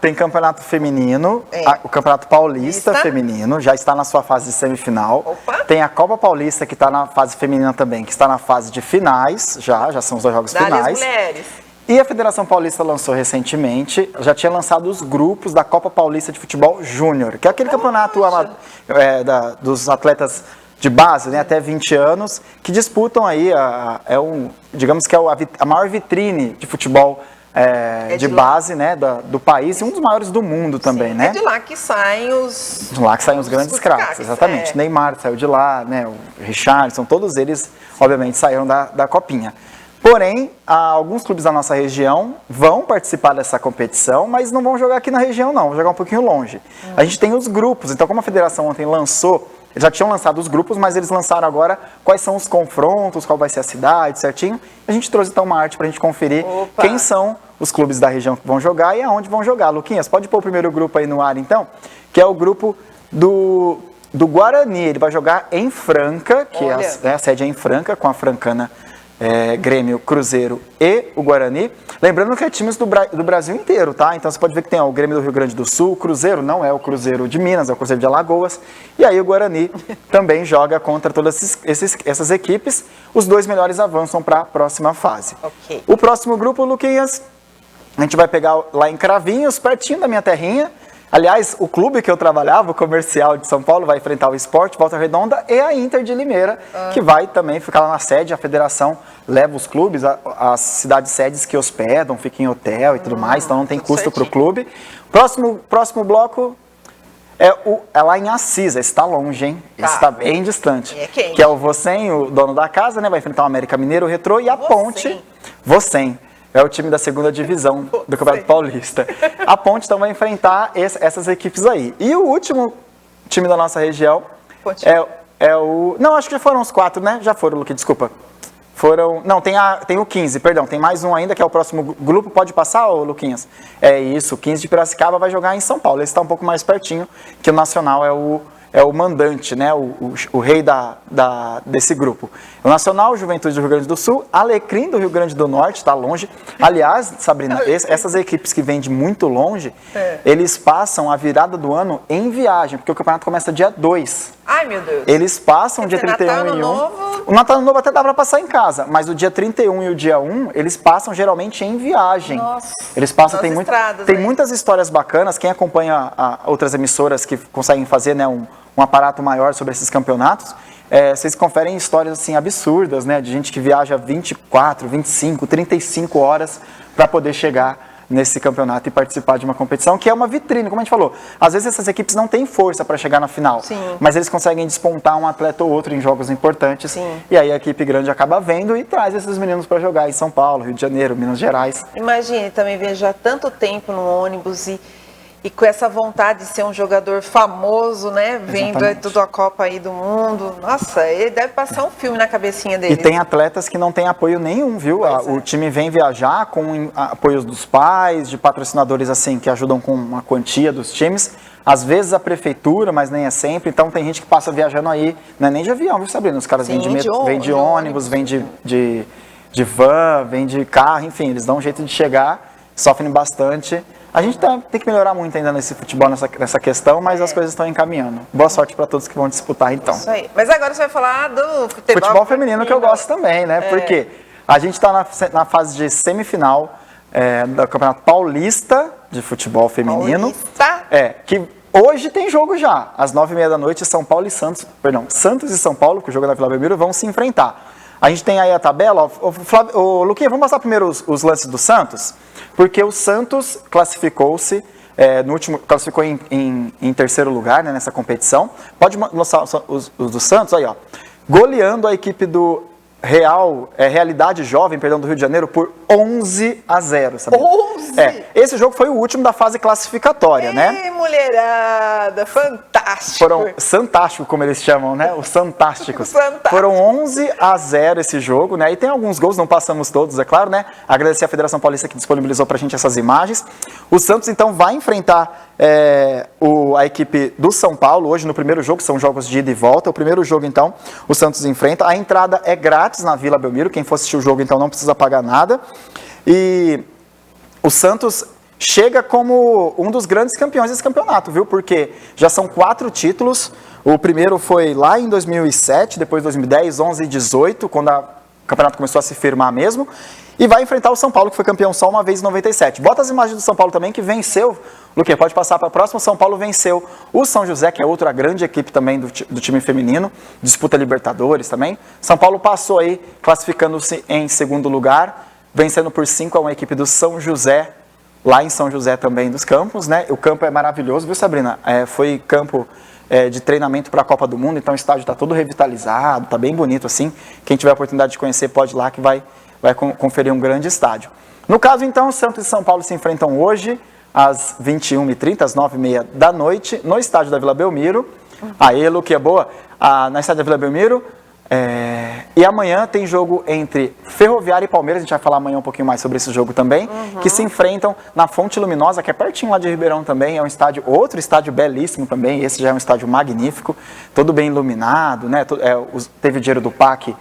Tem campeonato feminino, o Campeonato Paulista feminino, já está na sua fase de semifinal.
Opa.
Tem a Copa Paulista, que está na fase feminina também, que está na fase de finais, já são os dois jogos finais.
Mulheres.
E a Federação Paulista lançou recentemente, já tinha lançado os grupos da Copa Paulista de Futebol Júnior, que é aquele campeonato dos atletas de base, né, até 20 anos, que disputam aí, digamos que é a maior vitrine de futebol de base, né, do país e um dos maiores do mundo também, né?
É de lá que saem os...
De lá que saem os grandes craques, exatamente. Neymar saiu de lá, né, o Richarlison, todos eles, obviamente, saíram da Copinha. Porém, alguns clubes da nossa região vão participar dessa competição, mas não vão jogar aqui na região não, vão jogar um pouquinho longe. A gente tem os grupos, então como a federação ontem lançou Eles já tinham lançado os grupos, mas eles lançaram agora quais são os confrontos, qual vai ser a cidade, certinho. A gente trouxe então uma arte para a gente conferir quem são os clubes da região que vão jogar e aonde vão jogar. Luquinhas, pode pôr o primeiro grupo aí no ar então, que é o grupo do Guarani. Ele vai jogar em Franca, que a sede é em Franca, com a Francana, Grêmio, Cruzeiro e o Guarani. Lembrando que é times do Brasil inteiro, tá? Então você pode ver que tem o Grêmio do Rio Grande do Sul, o Cruzeiro não é o Cruzeiro de Minas, é o Cruzeiro de Alagoas. E aí o Guarani também joga contra todas essas equipes. Os 2 melhores avançam para a próxima fase.
Okay.
O próximo grupo, Luquinhas, a gente vai pegar lá em Cravinhos, pertinho da minha terrinha. Aliás, o clube que eu trabalhava, o Comercial de São Paulo, vai enfrentar o Sport, Volta Redonda e a Inter de Limeira, que vai também ficar lá na sede. A federação leva os clubes, as cidades sedes que hospedam, ficam em hotel e tudo mais, então não tem custo para o clube. Próximo bloco é lá em Assis, esse está longe, hein? Esse está bem distante. Que é o Vocem, o dono da casa, né? Vai enfrentar o América Mineiro, o Retrô e a Ponte. Vocem. É o time da 2ª divisão do Campeonato Paulista. A Ponte, então, vai enfrentar essas equipes aí. E o último time da nossa região é o... Não, acho que já foram os 4, né? Já foram, Luque, desculpa. Não, tem o 15, perdão. Tem mais um ainda, que é o próximo grupo. Pode passar, ô Luquinhas? É isso, o 15 de Piracicaba vai jogar em São Paulo. Esse está um pouco mais pertinho, que o Nacional é o mandante, né? O rei desse grupo. O Nacional, Juventude do Rio Grande do Sul, Alecrim do Rio Grande do Norte, está longe. Aliás, Sabrina, essas equipes que vêm de muito longe, eles passam a virada do ano em viagem, porque o campeonato começa dia 2.
Ai, meu Deus.
Eles passam dia 31 e 1. O Natal Novo até dá para passar em casa, mas o dia 31 e o dia 1, eles passam geralmente em viagem. Nossa. Eles passam, tem muitas histórias bacanas. Quem acompanha outras emissoras que conseguem fazer, né, um aparato maior sobre esses campeonatos, vocês conferem histórias assim absurdas, né, de gente que viaja 24, 25, 35 horas para poder chegar nesse campeonato e participar de uma competição que é uma vitrine, como a gente falou. Às vezes essas equipes não têm força para chegar na final, mas eles conseguem despontar um atleta ou outro em jogos importantes. E aí a equipe grande acaba vendo e traz esses meninos para jogar em São Paulo, Rio de Janeiro, Minas Gerais.
Imagine também viajar tanto tempo no ônibus e com essa vontade de ser um jogador famoso, né? Vendo tudo a Copa aí do mundo. Nossa, ele deve passar um filme na cabecinha dele.
E tem atletas que não têm apoio nenhum, viu? O time vem viajar com apoios dos pais, de patrocinadores assim, que ajudam com uma quantia dos times. Às vezes a prefeitura, mas nem é sempre. Então tem gente que passa viajando aí, não é nem de avião, viu, Sabrina? Os caras vêm de ônibus, vêm de van, vêm de carro, enfim, eles dão um jeito de chegar, sofrem bastante. A gente tem que melhorar muito ainda nesse futebol, nessa questão, mas as coisas estão encaminhando. Boa sorte para todos que vão disputar, então.
Isso aí. Mas agora você vai falar do
futebol feminino, que eu gosto também, né? Porque a gente está na fase de semifinal do Campeonato Paulista de Futebol Feminino. Que hoje tem jogo já. Às 9h30 da noite, Santos e São Paulo, que o jogo da Vila Belmiro, vão se enfrentar. A gente tem aí a tabela. Luquinha, vamos passar primeiro os lances do Santos? Porque o Santos classificou-se, classificou em terceiro lugar, né, nessa competição. Pode mostrar os do Santos, aí, ó. Goleando a equipe do Realidade Jovem, do Rio de Janeiro, por 11-0. Sabe?
11?
Esse jogo foi o último da fase classificatória, né?
Mulherada, fantástico.
Fantástico, como eles chamam, né? Os fantásticos. Foram 11-0 esse jogo, né? E tem alguns gols, não passamos todos, é claro, né? Agradecer a Federação Paulista que disponibilizou pra gente essas imagens. O Santos, então, vai enfrentar a equipe do São Paulo hoje no primeiro jogo, são jogos de ida e volta. O primeiro jogo, então, o Santos enfrenta. A entrada é grátis na Vila Belmiro, quem for assistir o jogo, então, não precisa pagar nada. E o Santos chega como um dos grandes campeões desse campeonato, viu? Porque já são 4 títulos. O primeiro foi lá em 2007, depois 2010, 11 e 18, quando o campeonato começou a se firmar mesmo. E vai enfrentar o São Paulo, que foi campeão só uma vez em 97. Bota as imagens do São Paulo também, que venceu. Luque, pode passar para a próxima. O São Paulo venceu o São José, que é outra grande equipe também do time feminino. Disputa Libertadores também. São Paulo passou aí, classificando-se em segundo lugar, vencendo por 5 a uma equipe do São José, lá em São José também dos Campos, né? O campo é maravilhoso, viu, Sabrina? Foi campo de treinamento para a Copa do Mundo, então o estádio está todo revitalizado, está bem bonito assim. Quem tiver a oportunidade de conhecer pode ir lá, que vai conferir um grande estádio. No caso, então, Santos e São Paulo se enfrentam hoje, às 21h30, às 9h30 da noite, no estádio da Vila Belmiro. Aí, Lu, que é boa, na estádio da Vila Belmiro. E amanhã tem jogo entre Ferroviária e Palmeiras, a gente vai falar amanhã um pouquinho mais sobre esse jogo também, que se enfrentam na Fonte Luminosa, que é pertinho lá de Ribeirão também, é um estádio, outro estádio belíssimo também, esse já é um estádio magnífico, todo bem iluminado, né? Teve o dinheiro do PAC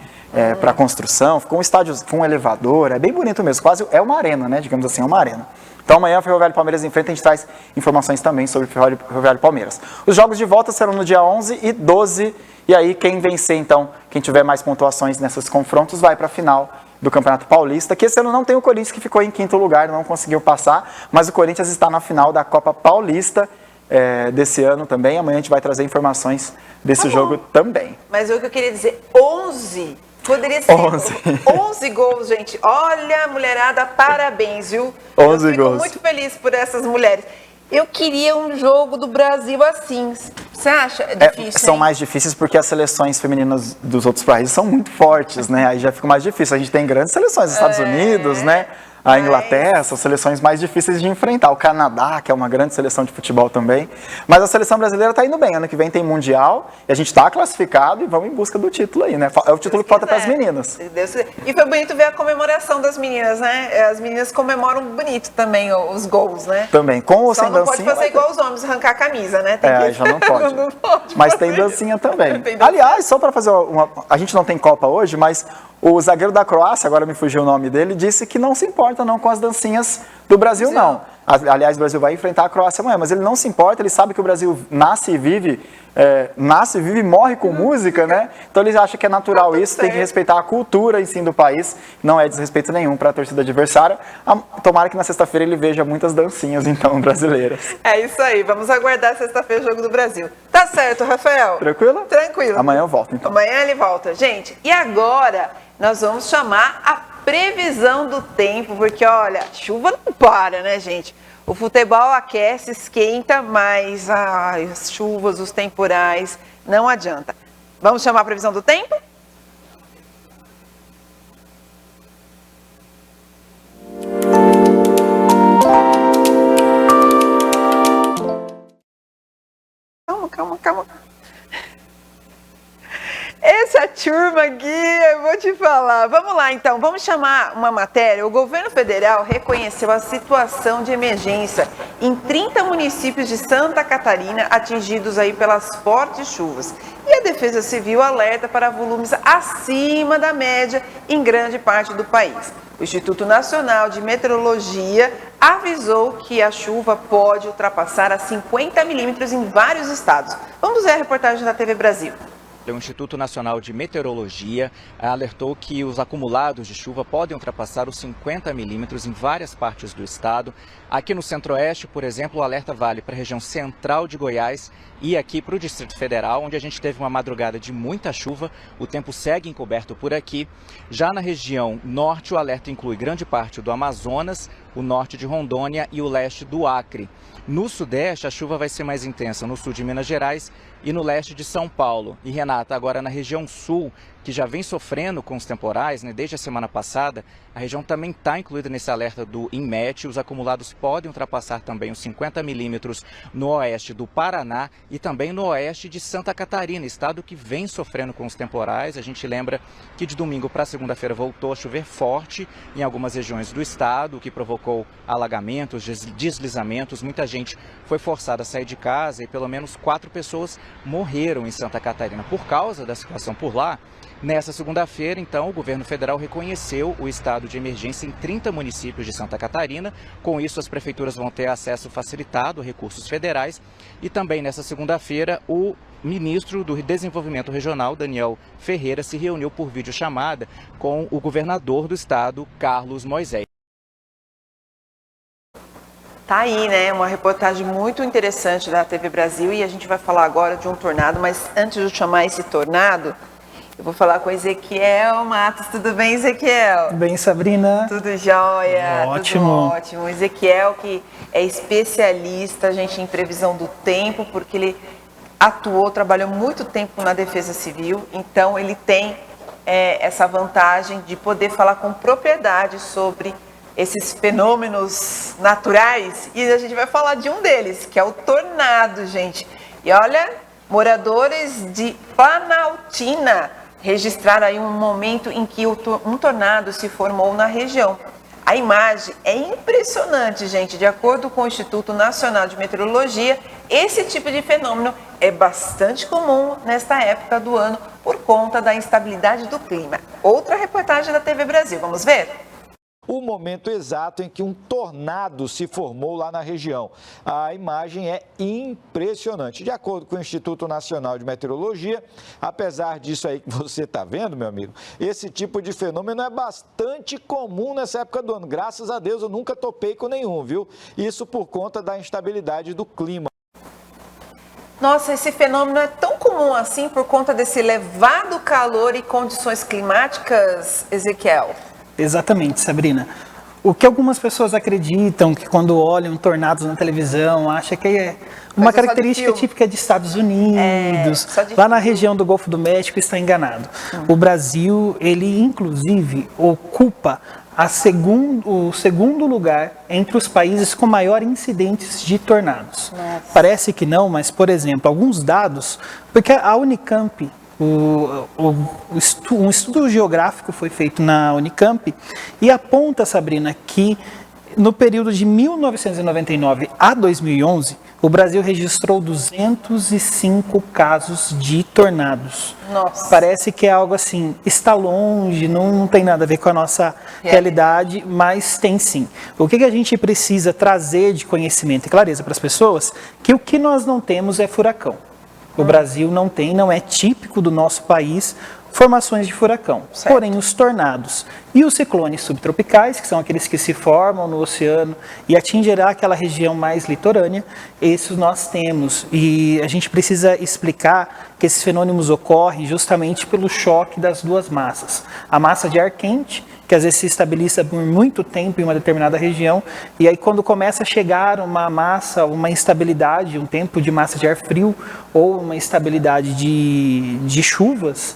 para construção, ficou um estádio com um elevador, é bem bonito mesmo, quase é uma arena, né? Digamos assim, é uma arena. Então amanhã Ferroviária e Palmeiras enfrentam, a gente traz informações também sobre Ferroviária e Palmeiras. Os jogos de volta serão no dia 11 e 12, e aí quem vencer então, quem tiver mais pontuações nesses confrontos, vai para a final do Campeonato Paulista, que esse ano não tem o Corinthians, que ficou em 5º lugar, não conseguiu passar, mas o Corinthians está na final da Copa Paulista desse ano também. Amanhã a gente vai trazer informações desse jogo também.
Mas o que eu queria dizer, 11... Poderia ser 11 gols, gente. Olha, mulherada, parabéns, viu?
11
eu fico
gols.
muito feliz por essas mulheres. Eu queria um jogo do Brasil assim. Você acha difícil?
São mais difíceis porque as seleções femininas dos outros países são muito fortes, né? Aí já fica mais difícil. A gente tem grandes seleções, os Estados Unidos, né? A Inglaterra, são seleções mais difíceis de enfrentar. O Canadá, que é uma grande seleção de futebol também. Mas a seleção brasileira está indo bem. Ano que vem tem Mundial e a gente está classificado e vamos em busca do título aí, né? É o título que falta para as meninas.
E foi bonito ver a comemoração das meninas, né? As meninas comemoram bonito também os gols, né?
Também, com ou sem dancinha.
Só não pode fazer igual os homens, arrancar a camisa, né?
Aí já não pode. Não pode. Mas tem dancinha também. Aliás, só para fazer uma... A gente não tem Copa hoje, mas... O zagueiro da Croácia, agora me fugiu o nome dele, disse que não se importa não com as dancinhas do Brasil, não. Aliás, o Brasil vai enfrentar a Croácia amanhã, mas ele não se importa, ele sabe que o Brasil nasce e vive e morre com música, né? Então ele acha que é natural isso, tem que respeitar a cultura em si do país, não é desrespeito nenhum para a torcida adversária. Tomara que na sexta-feira ele veja muitas dancinhas, então, brasileiras.
É isso aí, vamos aguardar sexta-feira o Jogo do Brasil. Tá certo, Rafael?
Tranquilo?
Tranquilo.
Amanhã eu volto, então.
Amanhã ele volta. Gente, e agora nós vamos chamar a previsão do tempo, porque olha, chuva não para, né, gente? O futebol aquece, esquenta, mas as chuvas, os temporais, não adianta. Vamos chamar a previsão do tempo? Calma. Essa turma aqui, eu vou te falar. Vamos lá, então. Vamos chamar uma matéria. O governo federal reconheceu a situação de emergência em 30 municípios de Santa Catarina atingidos aí pelas fortes chuvas. E a Defesa Civil alerta para volumes acima da média em grande parte do país. O Instituto Nacional de Meteorologia avisou que a chuva pode ultrapassar a 50 milímetros em vários estados. Vamos ver a reportagem da TV Brasil.
O Instituto Nacional de Meteorologia alertou que os acumulados de chuva podem ultrapassar os 50 milímetros em várias partes do estado. Aqui no Centro-Oeste, por exemplo, o alerta vale para a região central de Goiás e aqui para o Distrito Federal, onde a gente teve uma madrugada de muita chuva. O tempo segue encoberto por aqui. Já na região norte, o alerta inclui grande parte do Amazonas, o norte de Rondônia e o leste do Acre. No Sudeste, a chuva vai ser mais intensa no sul de Minas Gerais e no leste de São Paulo. E, Renata, agora na região sul, que já vem sofrendo com os temporais, né, desde a semana passada, a região também está incluída nesse alerta do INMET. Os acumulados podem ultrapassar também os 50 milímetros no oeste do Paraná e também no oeste de Santa Catarina, estado que vem sofrendo com os temporais. A gente lembra que de domingo para segunda-feira voltou a chover forte em algumas regiões do estado, o que provocou alagamentos, deslizamentos. Muita gente foi forçada a sair de casa e pelo menos 4 pessoas morreram em Santa Catarina por causa da situação por lá. Nessa segunda-feira, então, o governo federal reconheceu o estado de emergência em 30 municípios de Santa Catarina. Com isso, as prefeituras vão ter acesso facilitado a recursos federais. E também nessa segunda-feira, o ministro do Desenvolvimento Regional, Daniel Ferreira, se reuniu por videochamada com o governador do estado, Carlos Moisés.
Tá aí, né? Uma reportagem muito interessante da TV Brasil e a gente vai falar agora de um tornado, mas antes de eu chamar esse tornado, eu vou falar com o Ezequiel Matos. Tudo bem, Ezequiel?
Tudo bem, Sabrina?
Tudo jóia.
Ótimo.
Tudo ótimo. Ezequiel, que é especialista, gente, em previsão do tempo, porque ele trabalhou muito tempo na Defesa Civil, então ele tem essa vantagem de poder falar com propriedade sobre esses fenômenos naturais. E a gente vai falar de um deles, que é o tornado, gente. E olha, Moradores de Planaltina registraram aí um momento em que um tornado se formou na região. A imagem é impressionante, gente. De acordo com o Instituto Nacional de Meteorologia, esse tipo de fenômeno é bastante comum nesta época do ano por conta da instabilidade do clima. Outra reportagem da TV Brasil. Vamos ver?
O momento exato em que um tornado se formou lá na região. A imagem é impressionante. De acordo com o Instituto Nacional de Meteorologia, apesar disso aí que você está vendo, meu amigo, esse tipo de fenômeno é bastante comum nessa época do ano. Graças a Deus eu nunca topei com nenhum, viu? Isso por conta da instabilidade do clima.
Nossa, esse fenômeno é tão comum assim por conta desse elevado calor e condições climáticas, Ezequiel?
Exatamente, Sabrina. O que algumas pessoas acreditam, que quando olham tornados na televisão, acham que é uma característica típica de Estados Unidos, lá na região do Golfo do México, está enganado. O Brasil, ele inclusive ocupa o segundo lugar entre os países com maior incidentes de tornados. Nossa. Parece que não, mas, por exemplo, alguns dados, porque a Unicamp, um estudo geográfico foi feito na Unicamp e aponta, Sabrina, que no período de 1999 a 2011, o Brasil registrou 205 casos de tornados. Nossa. Parece que é algo assim, está longe, não tem nada a ver com a nossa realidade, mas tem sim. O que a gente precisa trazer de conhecimento e clareza para as pessoas? Que o que nós não temos é furacão. O Brasil não é típico do nosso país formações de furacão. Certo. Porém, os tornados e os ciclones subtropicais, que são aqueles que se formam no oceano e atingirá aquela região mais litorânea, esses nós temos. E a gente precisa explicar que esses fenômenos ocorrem justamente pelo choque das duas massas. A massa de ar quente, que às vezes se estabiliza por muito tempo em uma determinada região, e aí quando começa a chegar uma massa, uma instabilidade, um tempo de massa de ar frio ou uma instabilidade de chuvas,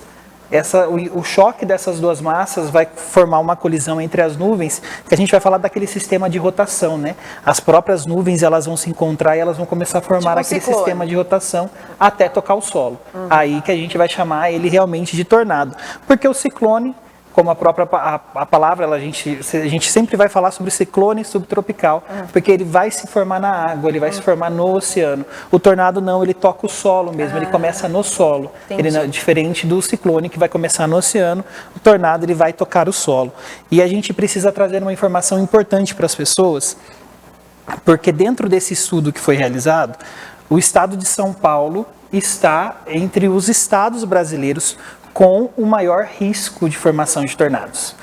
o choque dessas duas massas vai formar uma colisão entre as nuvens, que a gente vai falar daquele sistema de rotação, né? As próprias nuvens, elas vão se encontrar e elas vão começar a formar aquele sistema de rotação até tocar o solo. Aí que a gente vai chamar ele realmente de tornado. Porque o ciclone, como a própria a palavra, a gente sempre vai falar sobre ciclone subtropical, porque ele vai se formar na água, ele vai se formar no oceano. O tornado não, ele toca o solo mesmo, ele começa no solo. Ele não, diferente do ciclone, que vai começar no oceano, o tornado ele vai tocar o solo. E a gente precisa trazer uma informação importante para as pessoas, porque dentro desse estudo que foi realizado, o estado de São Paulo está entre os estados brasileiros com o maior risco de formação de tornados.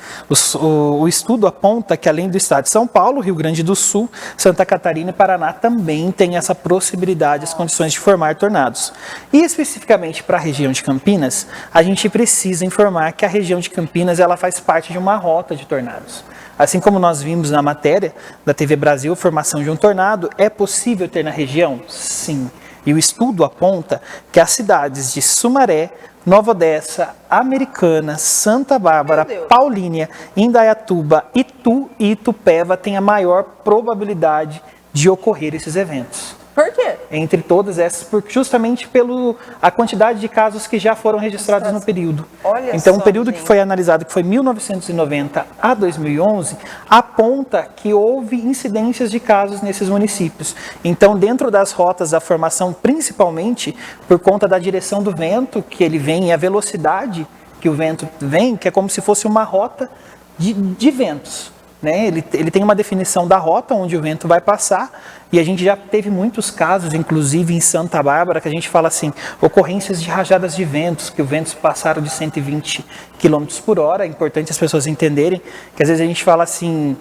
O estudo aponta que, além do estado de São Paulo, Rio Grande do Sul, Santa Catarina e Paraná também têm essa possibilidade, as condições de formar tornados. E especificamente para a região de Campinas, a gente precisa informar que a região de Campinas ela faz parte de uma rota de tornados. Assim como nós vimos na matéria da TV Brasil, a formação de um tornado é possível ter na região? Sim. E o estudo aponta que as cidades de Sumaré, Nova Odessa, Americana, Santa Bárbara, Paulínia, Indaiatuba, Itu e Itupeva têm a maior probabilidade de ocorrer esses eventos.
Por quê?
Entre todas essas, justamente pela quantidade de casos que já foram registrados no período.
Olha
então,
só,
o período
gente,
que foi analisado, que foi 1990 a 2011, aponta que houve incidências de casos nesses municípios. Então, dentro das rotas da formação, principalmente por conta da direção do vento, que ele vem, e a velocidade que o vento vem, que é como se fosse uma rota de ventos. Né? Ele tem uma definição da rota onde o vento vai passar, e a gente já teve muitos casos, inclusive em Santa Bárbara, que a gente fala assim, ocorrências de rajadas de ventos, que os ventos passaram de 120 km por hora. É importante as pessoas entenderem que às vezes a gente fala assim,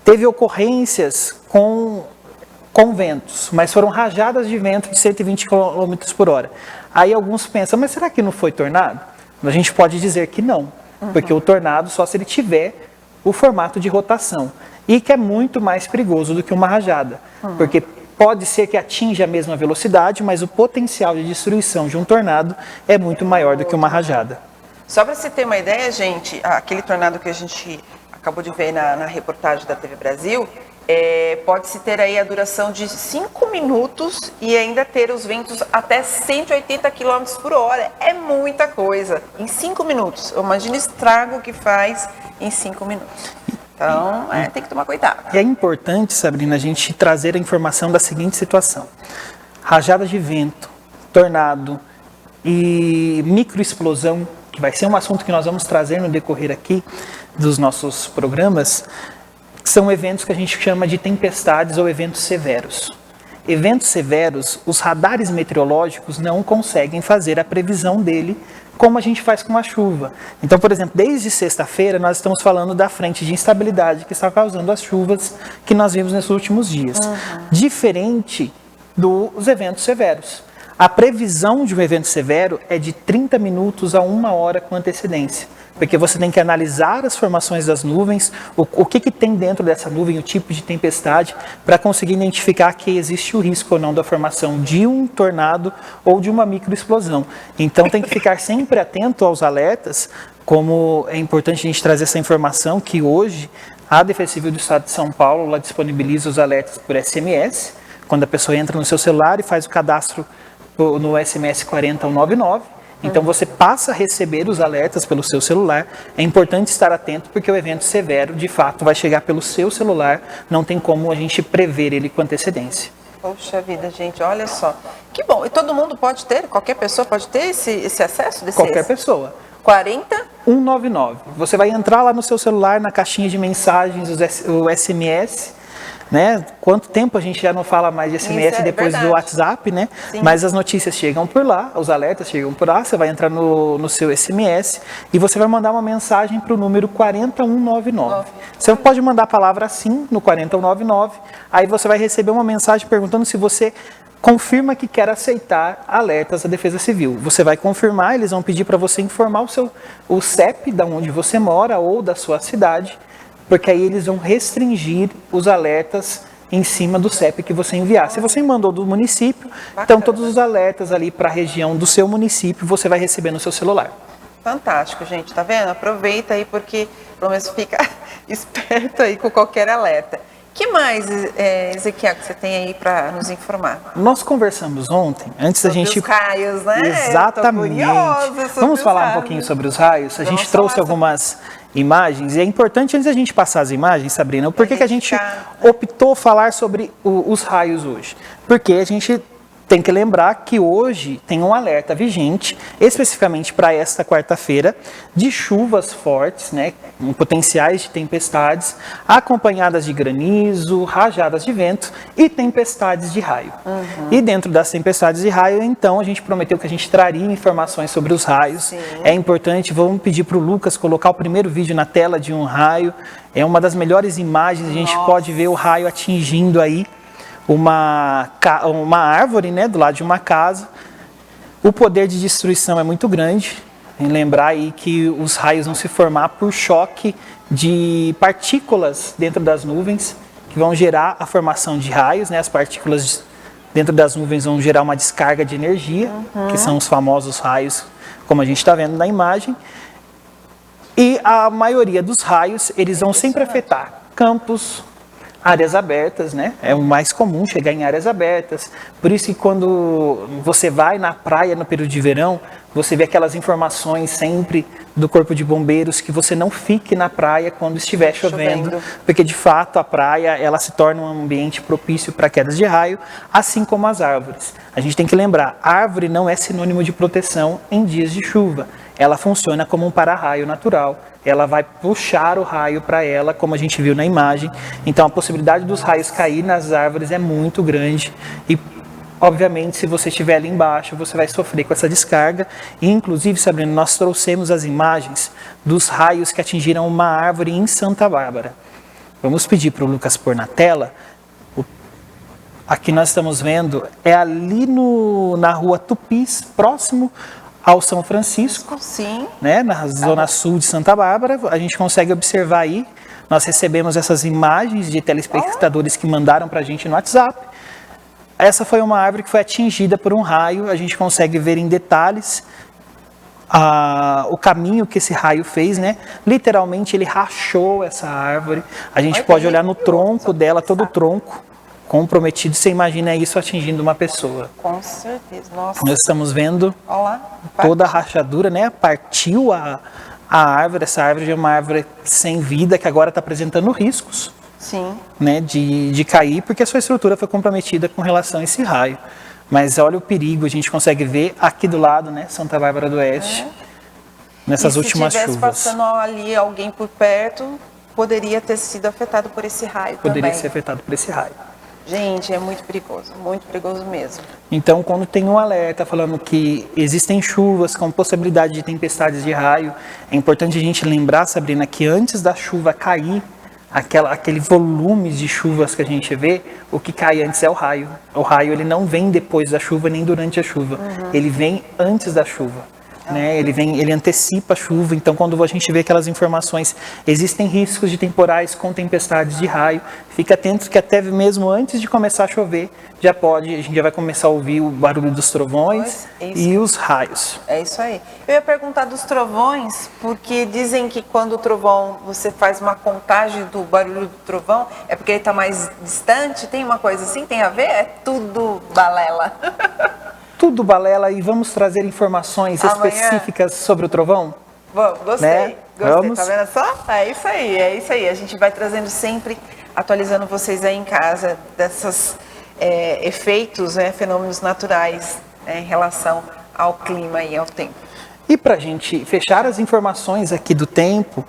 teve ocorrências com ventos, mas foram rajadas de vento de 120 km por hora. Aí alguns pensam, mas será que não foi tornado? A gente pode dizer que não, porque o tornado só se ele tiver o formato de rotação, e que é muito mais perigoso do que uma rajada, porque pode ser que atinja a mesma velocidade, mas o potencial de destruição de um tornado é muito maior do que uma rajada.
Só para você ter uma ideia, gente, aquele tornado que a gente acabou de ver na reportagem da TV Brasil, pode-se ter aí a duração de 5 minutos e ainda ter os ventos até 180 km por hora. É muita coisa. Em 5 minutos. Imagina o estrago que faz em 5 minutos. Então, tem que tomar cuidado.
E é importante, Sabrina, a gente trazer a informação da seguinte situação. Rajadas de vento, tornado e microexplosão, que vai ser um assunto que nós vamos trazer no decorrer aqui dos nossos programas, são eventos que a gente chama de tempestades ou eventos severos. Eventos severos, os radares meteorológicos não conseguem fazer a previsão dele como a gente faz com a chuva. Então, por exemplo, desde sexta-feira nós estamos falando da frente de instabilidade que está causando as chuvas que nós vimos nesses últimos dias. Diferente dos eventos severos. A previsão de um evento severo é de 30 minutos a 1 hora com antecedência. Porque você tem que analisar as formações das nuvens, o que tem dentro dessa nuvem, o tipo de tempestade, para conseguir identificar que existe o risco ou não da formação de um tornado ou de uma microexplosão. Então tem que ficar sempre atento aos alertas, como é importante a gente trazer essa informação que hoje a Defesa Civil do Estado de São Paulo ela disponibiliza os alertas por SMS, quando a pessoa entra no seu celular e faz o cadastro no SMS 4099. Então você passa a receber os alertas pelo seu celular. É importante estar atento porque o evento severo, de fato, vai chegar pelo seu celular. Não tem como a gente prever ele com antecedência.
Poxa vida, gente, olha só. Que bom. E todo mundo pode ter? Qualquer pessoa pode ter esse acesso?
Qualquer pessoa.
40199.
Você vai entrar lá no seu celular, na caixinha de mensagens, o SMS... Né? Quanto tempo a gente já não fala mais de SMS depois do WhatsApp, né?
Sim.
Mas as notícias chegam por lá, os alertas chegam por lá, você vai entrar no seu SMS e você vai mandar uma mensagem para o número 40199. Você pode mandar a palavra sim no 40199, aí você vai receber uma mensagem perguntando se você confirma que quer aceitar alertas da Defesa Civil. Você vai confirmar, eles vão pedir para você informar o CEP da onde você mora ou da sua cidade, porque aí eles vão restringir os alertas em cima do CEP que você enviar. Se você mandou do município, então todos os alertas ali para a região do seu município você vai receber no seu celular.
Fantástico, gente, tá vendo? Aproveita aí porque pelo menos fica esperto aí com qualquer alerta. Que mais, Ezequiel, que você tem aí para nos informar?
Nós conversamos ontem, antes da gente...
Os raios, né?
Exatamente. Vamos falar um pouquinho sobre os raios? A gente trouxe algumas imagens, e é importante, antes da gente passar as imagens, Sabrina, por que a gente optou falar sobre os raios hoje? Porque a gente tem que lembrar que hoje tem um alerta vigente, especificamente para esta quarta-feira, de chuvas fortes, né, com potenciais de tempestades, acompanhadas de granizo, rajadas de vento e tempestades de raio. E dentro das tempestades de raio, então, a gente prometeu que a gente traria informações sobre os raios. Sim. É importante, vamos pedir para o Lucas colocar o primeiro vídeo na tela de um raio. É uma das melhores imagens, a gente pode ver o raio atingindo aí uma árvore, né, do lado de uma casa. O poder de destruição é muito grande. Em lembrar aí que os raios vão se formar por choque de partículas dentro das nuvens, que vão gerar a formação de raios, né? As partículas dentro das nuvens vão gerar uma descarga de energia, que são os famosos raios, como a gente está vendo na imagem. E a maioria dos raios, eles vão sempre afetar campos, áreas abertas, né? É o mais comum chegar em áreas abertas. Por isso que quando você vai na praia no período de verão, você vê aquelas informações sempre do Corpo de Bombeiros que você não fique na praia quando estiver chovendo, porque de fato a praia ela se torna um ambiente propício para quedas de raio, assim como as árvores. A gente tem que lembrar, árvore não é sinônimo de proteção em dias de chuva. Ela funciona como um para-raio natural. Ela vai puxar o raio para ela, como a gente viu na imagem. Então a possibilidade dos raios cair nas árvores é muito grande e, obviamente, se você estiver ali embaixo, você vai sofrer com essa descarga. E, inclusive, Sabrina, nós trouxemos as imagens dos raios que atingiram uma árvore em Santa Bárbara. Vamos pedir para o Lucas pôr na tela. Aqui nós estamos vendo, é ali na rua Tupis, próximo ao São Francisco,
sim,
né, na zona sul de Santa Bárbara. A gente consegue observar aí, nós recebemos essas imagens de telespectadores que mandaram para a gente no WhatsApp. Essa foi uma árvore que foi atingida por um raio, a gente consegue ver em detalhes o caminho que esse raio fez, né? Literalmente ele rachou essa árvore. A gente pode olhar no tronco dela, todo o tronco comprometido. Você imagina isso atingindo uma pessoa.
Com certeza, nossa.
Nós estamos vendo toda a rachadura, né? Partiu a árvore. Essa árvore é uma árvore sem vida que agora está apresentando riscos.
Sim.
Né, de cair, porque a sua estrutura foi comprometida com relação a esse raio. Mas olha o perigo, a gente consegue ver aqui do lado, né, Santa Bárbara do Oeste, nessas últimas chuvas.
Se tivesse passando ali alguém por perto, poderia ter sido afetado por esse raio também.
Poderia ser afetado por esse raio.
Gente, é muito perigoso mesmo.
Então, quando tem um alerta falando que existem chuvas com possibilidade de tempestades de raio, é importante a gente lembrar, Sabrina, que antes da chuva cair, aquele volume de chuvas que a gente vê, o que cai antes é o raio. O raio ele não vem depois da chuva nem durante a chuva, ele vem antes da chuva. Né? Ele antecipa a chuva, então quando a gente vê aquelas informações, existem riscos de temporais com tempestades de raio, fica atento que até mesmo antes de começar a chover, a gente já vai começar a ouvir o barulho dos trovões e os raios.
É isso aí. Eu ia perguntar dos trovões, porque dizem que quando o trovão, você faz uma contagem do barulho do trovão, é porque ele está mais distante, tem uma coisa assim, tem a ver? É tudo balela.
Tudo balela, e vamos trazer informações específicas sobre o trovão?
Vamos, gostei,
né? Vamos.
Tá vendo só? É isso aí. A gente vai trazendo sempre, atualizando vocês aí em casa, desses efeitos, fenômenos naturais em relação ao clima e ao tempo.
E para a gente fechar as informações aqui do tempo,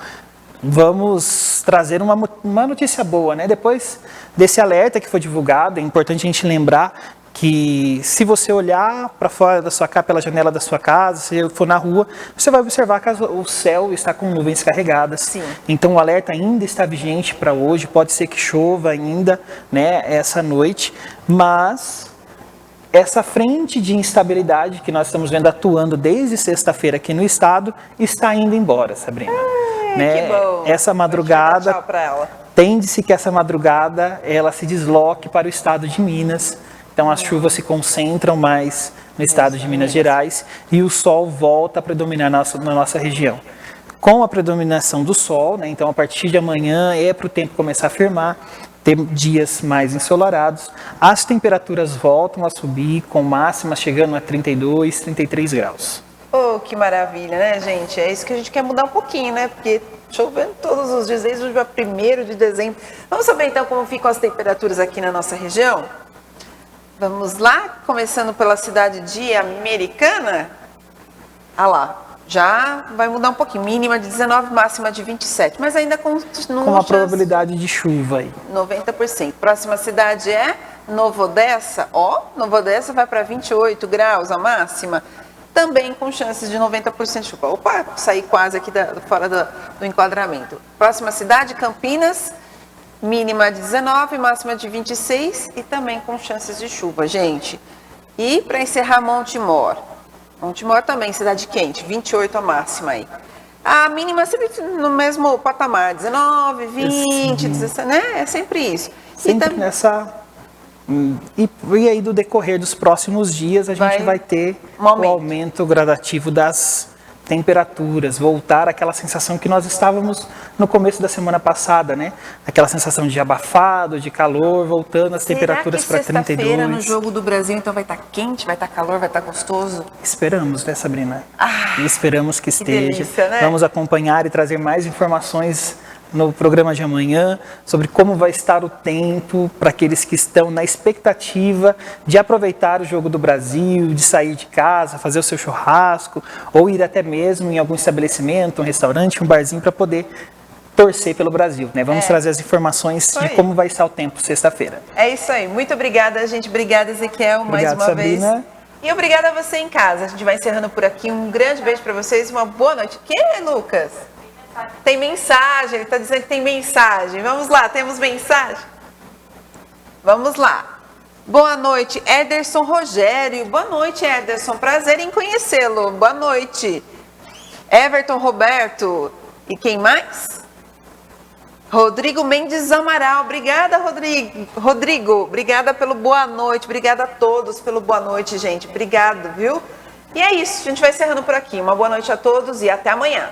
vamos trazer uma notícia boa, né? Depois desse alerta que foi divulgado, é importante a gente lembrar que se você olhar para fora da sua casa, pela janela da sua casa, se for na rua, você vai observar que o céu está com nuvens carregadas.
Sim.
Então o alerta ainda está vigente para hoje, pode ser que chova ainda, né, essa noite, mas essa frente de instabilidade que nós estamos vendo atuando desde sexta-feira aqui no estado está indo embora, Sabrina.
Né? Que bom.
Essa madrugada,
tchau para ela.
Tende-se que essa madrugada ela se desloque para o estado de Minas. Então as chuvas se concentram mais no estado de Minas Gerais e o sol volta a predominar na nossa região. Com a predominação do sol, né, então a partir de amanhã para o tempo começar a firmar, ter dias mais ensolarados, as temperaturas voltam a subir, com máximas chegando a 32, 33 graus.
Oh, que maravilha, né, gente? É isso que a gente quer mudar um pouquinho, né? Porque chovendo todos os dias, desde o dia 1º de dezembro. Vamos saber então como ficam as temperaturas aqui na nossa região? Vamos lá, começando pela cidade de Americana. Ah lá, já vai mudar um pouquinho. Mínima de 19, máxima de 27. Mas ainda continua
com uma probabilidade de chuva aí.
90%. Próxima cidade é Nova Odessa. Nova Odessa vai para 28 graus a máxima. Também com chances de 90% de chuva. Opa, saí quase aqui fora do enquadramento. Próxima cidade, Campinas. Mínima de 19, máxima de 26 e também com chances de chuva, gente. E para encerrar, Montemor. Montemor também, cidade quente, 28 a máxima aí. A mínima sempre no mesmo patamar, 19, 20, 17, né? É sempre isso.
Sempre nessa... E aí, do decorrer dos próximos dias, a gente vai ter o aumento gradativo das temperaturas, voltar àquela sensação que nós estávamos no começo da semana passada, né? Aquela sensação de abafado, de calor, voltando as temperaturas para 32.
Sexta-feira no Jogo do Brasil, então vai estar quente, vai estar calor, vai estar gostoso?
Esperamos, né, Sabrina? Esperamos que esteja.
Delícia, né?
Vamos acompanhar e trazer mais informações no programa de amanhã, sobre como vai estar o tempo para aqueles que estão na expectativa de aproveitar o Jogo do Brasil, de sair de casa, fazer o seu churrasco, ou ir até mesmo em algum estabelecimento, um restaurante, um barzinho, para poder torcer pelo Brasil, né? Vamos trazer as informações de como vai estar o tempo sexta-feira.
É isso aí. Muito obrigada, gente. Obrigada, Ezequiel, mais uma
Sabrina.
Vez. E obrigada a você em casa. A gente vai encerrando por aqui. Um grande beijo para vocês e uma boa noite. Quem é, Lucas? Tem mensagem, ele está dizendo que tem mensagem. Vamos lá, temos mensagem? Vamos lá. Boa noite, Ederson Rogério. Boa noite, Ederson. Prazer em conhecê-lo. Boa noite. Everton Roberto. E quem mais? Rodrigo Mendes Amaral. Obrigada, Rodrigo. Obrigada pelo boa noite. Obrigada a todos pelo boa noite, gente. Obrigado, viu? E é isso, a gente vai encerrando por aqui. Uma boa noite a todos e até amanhã.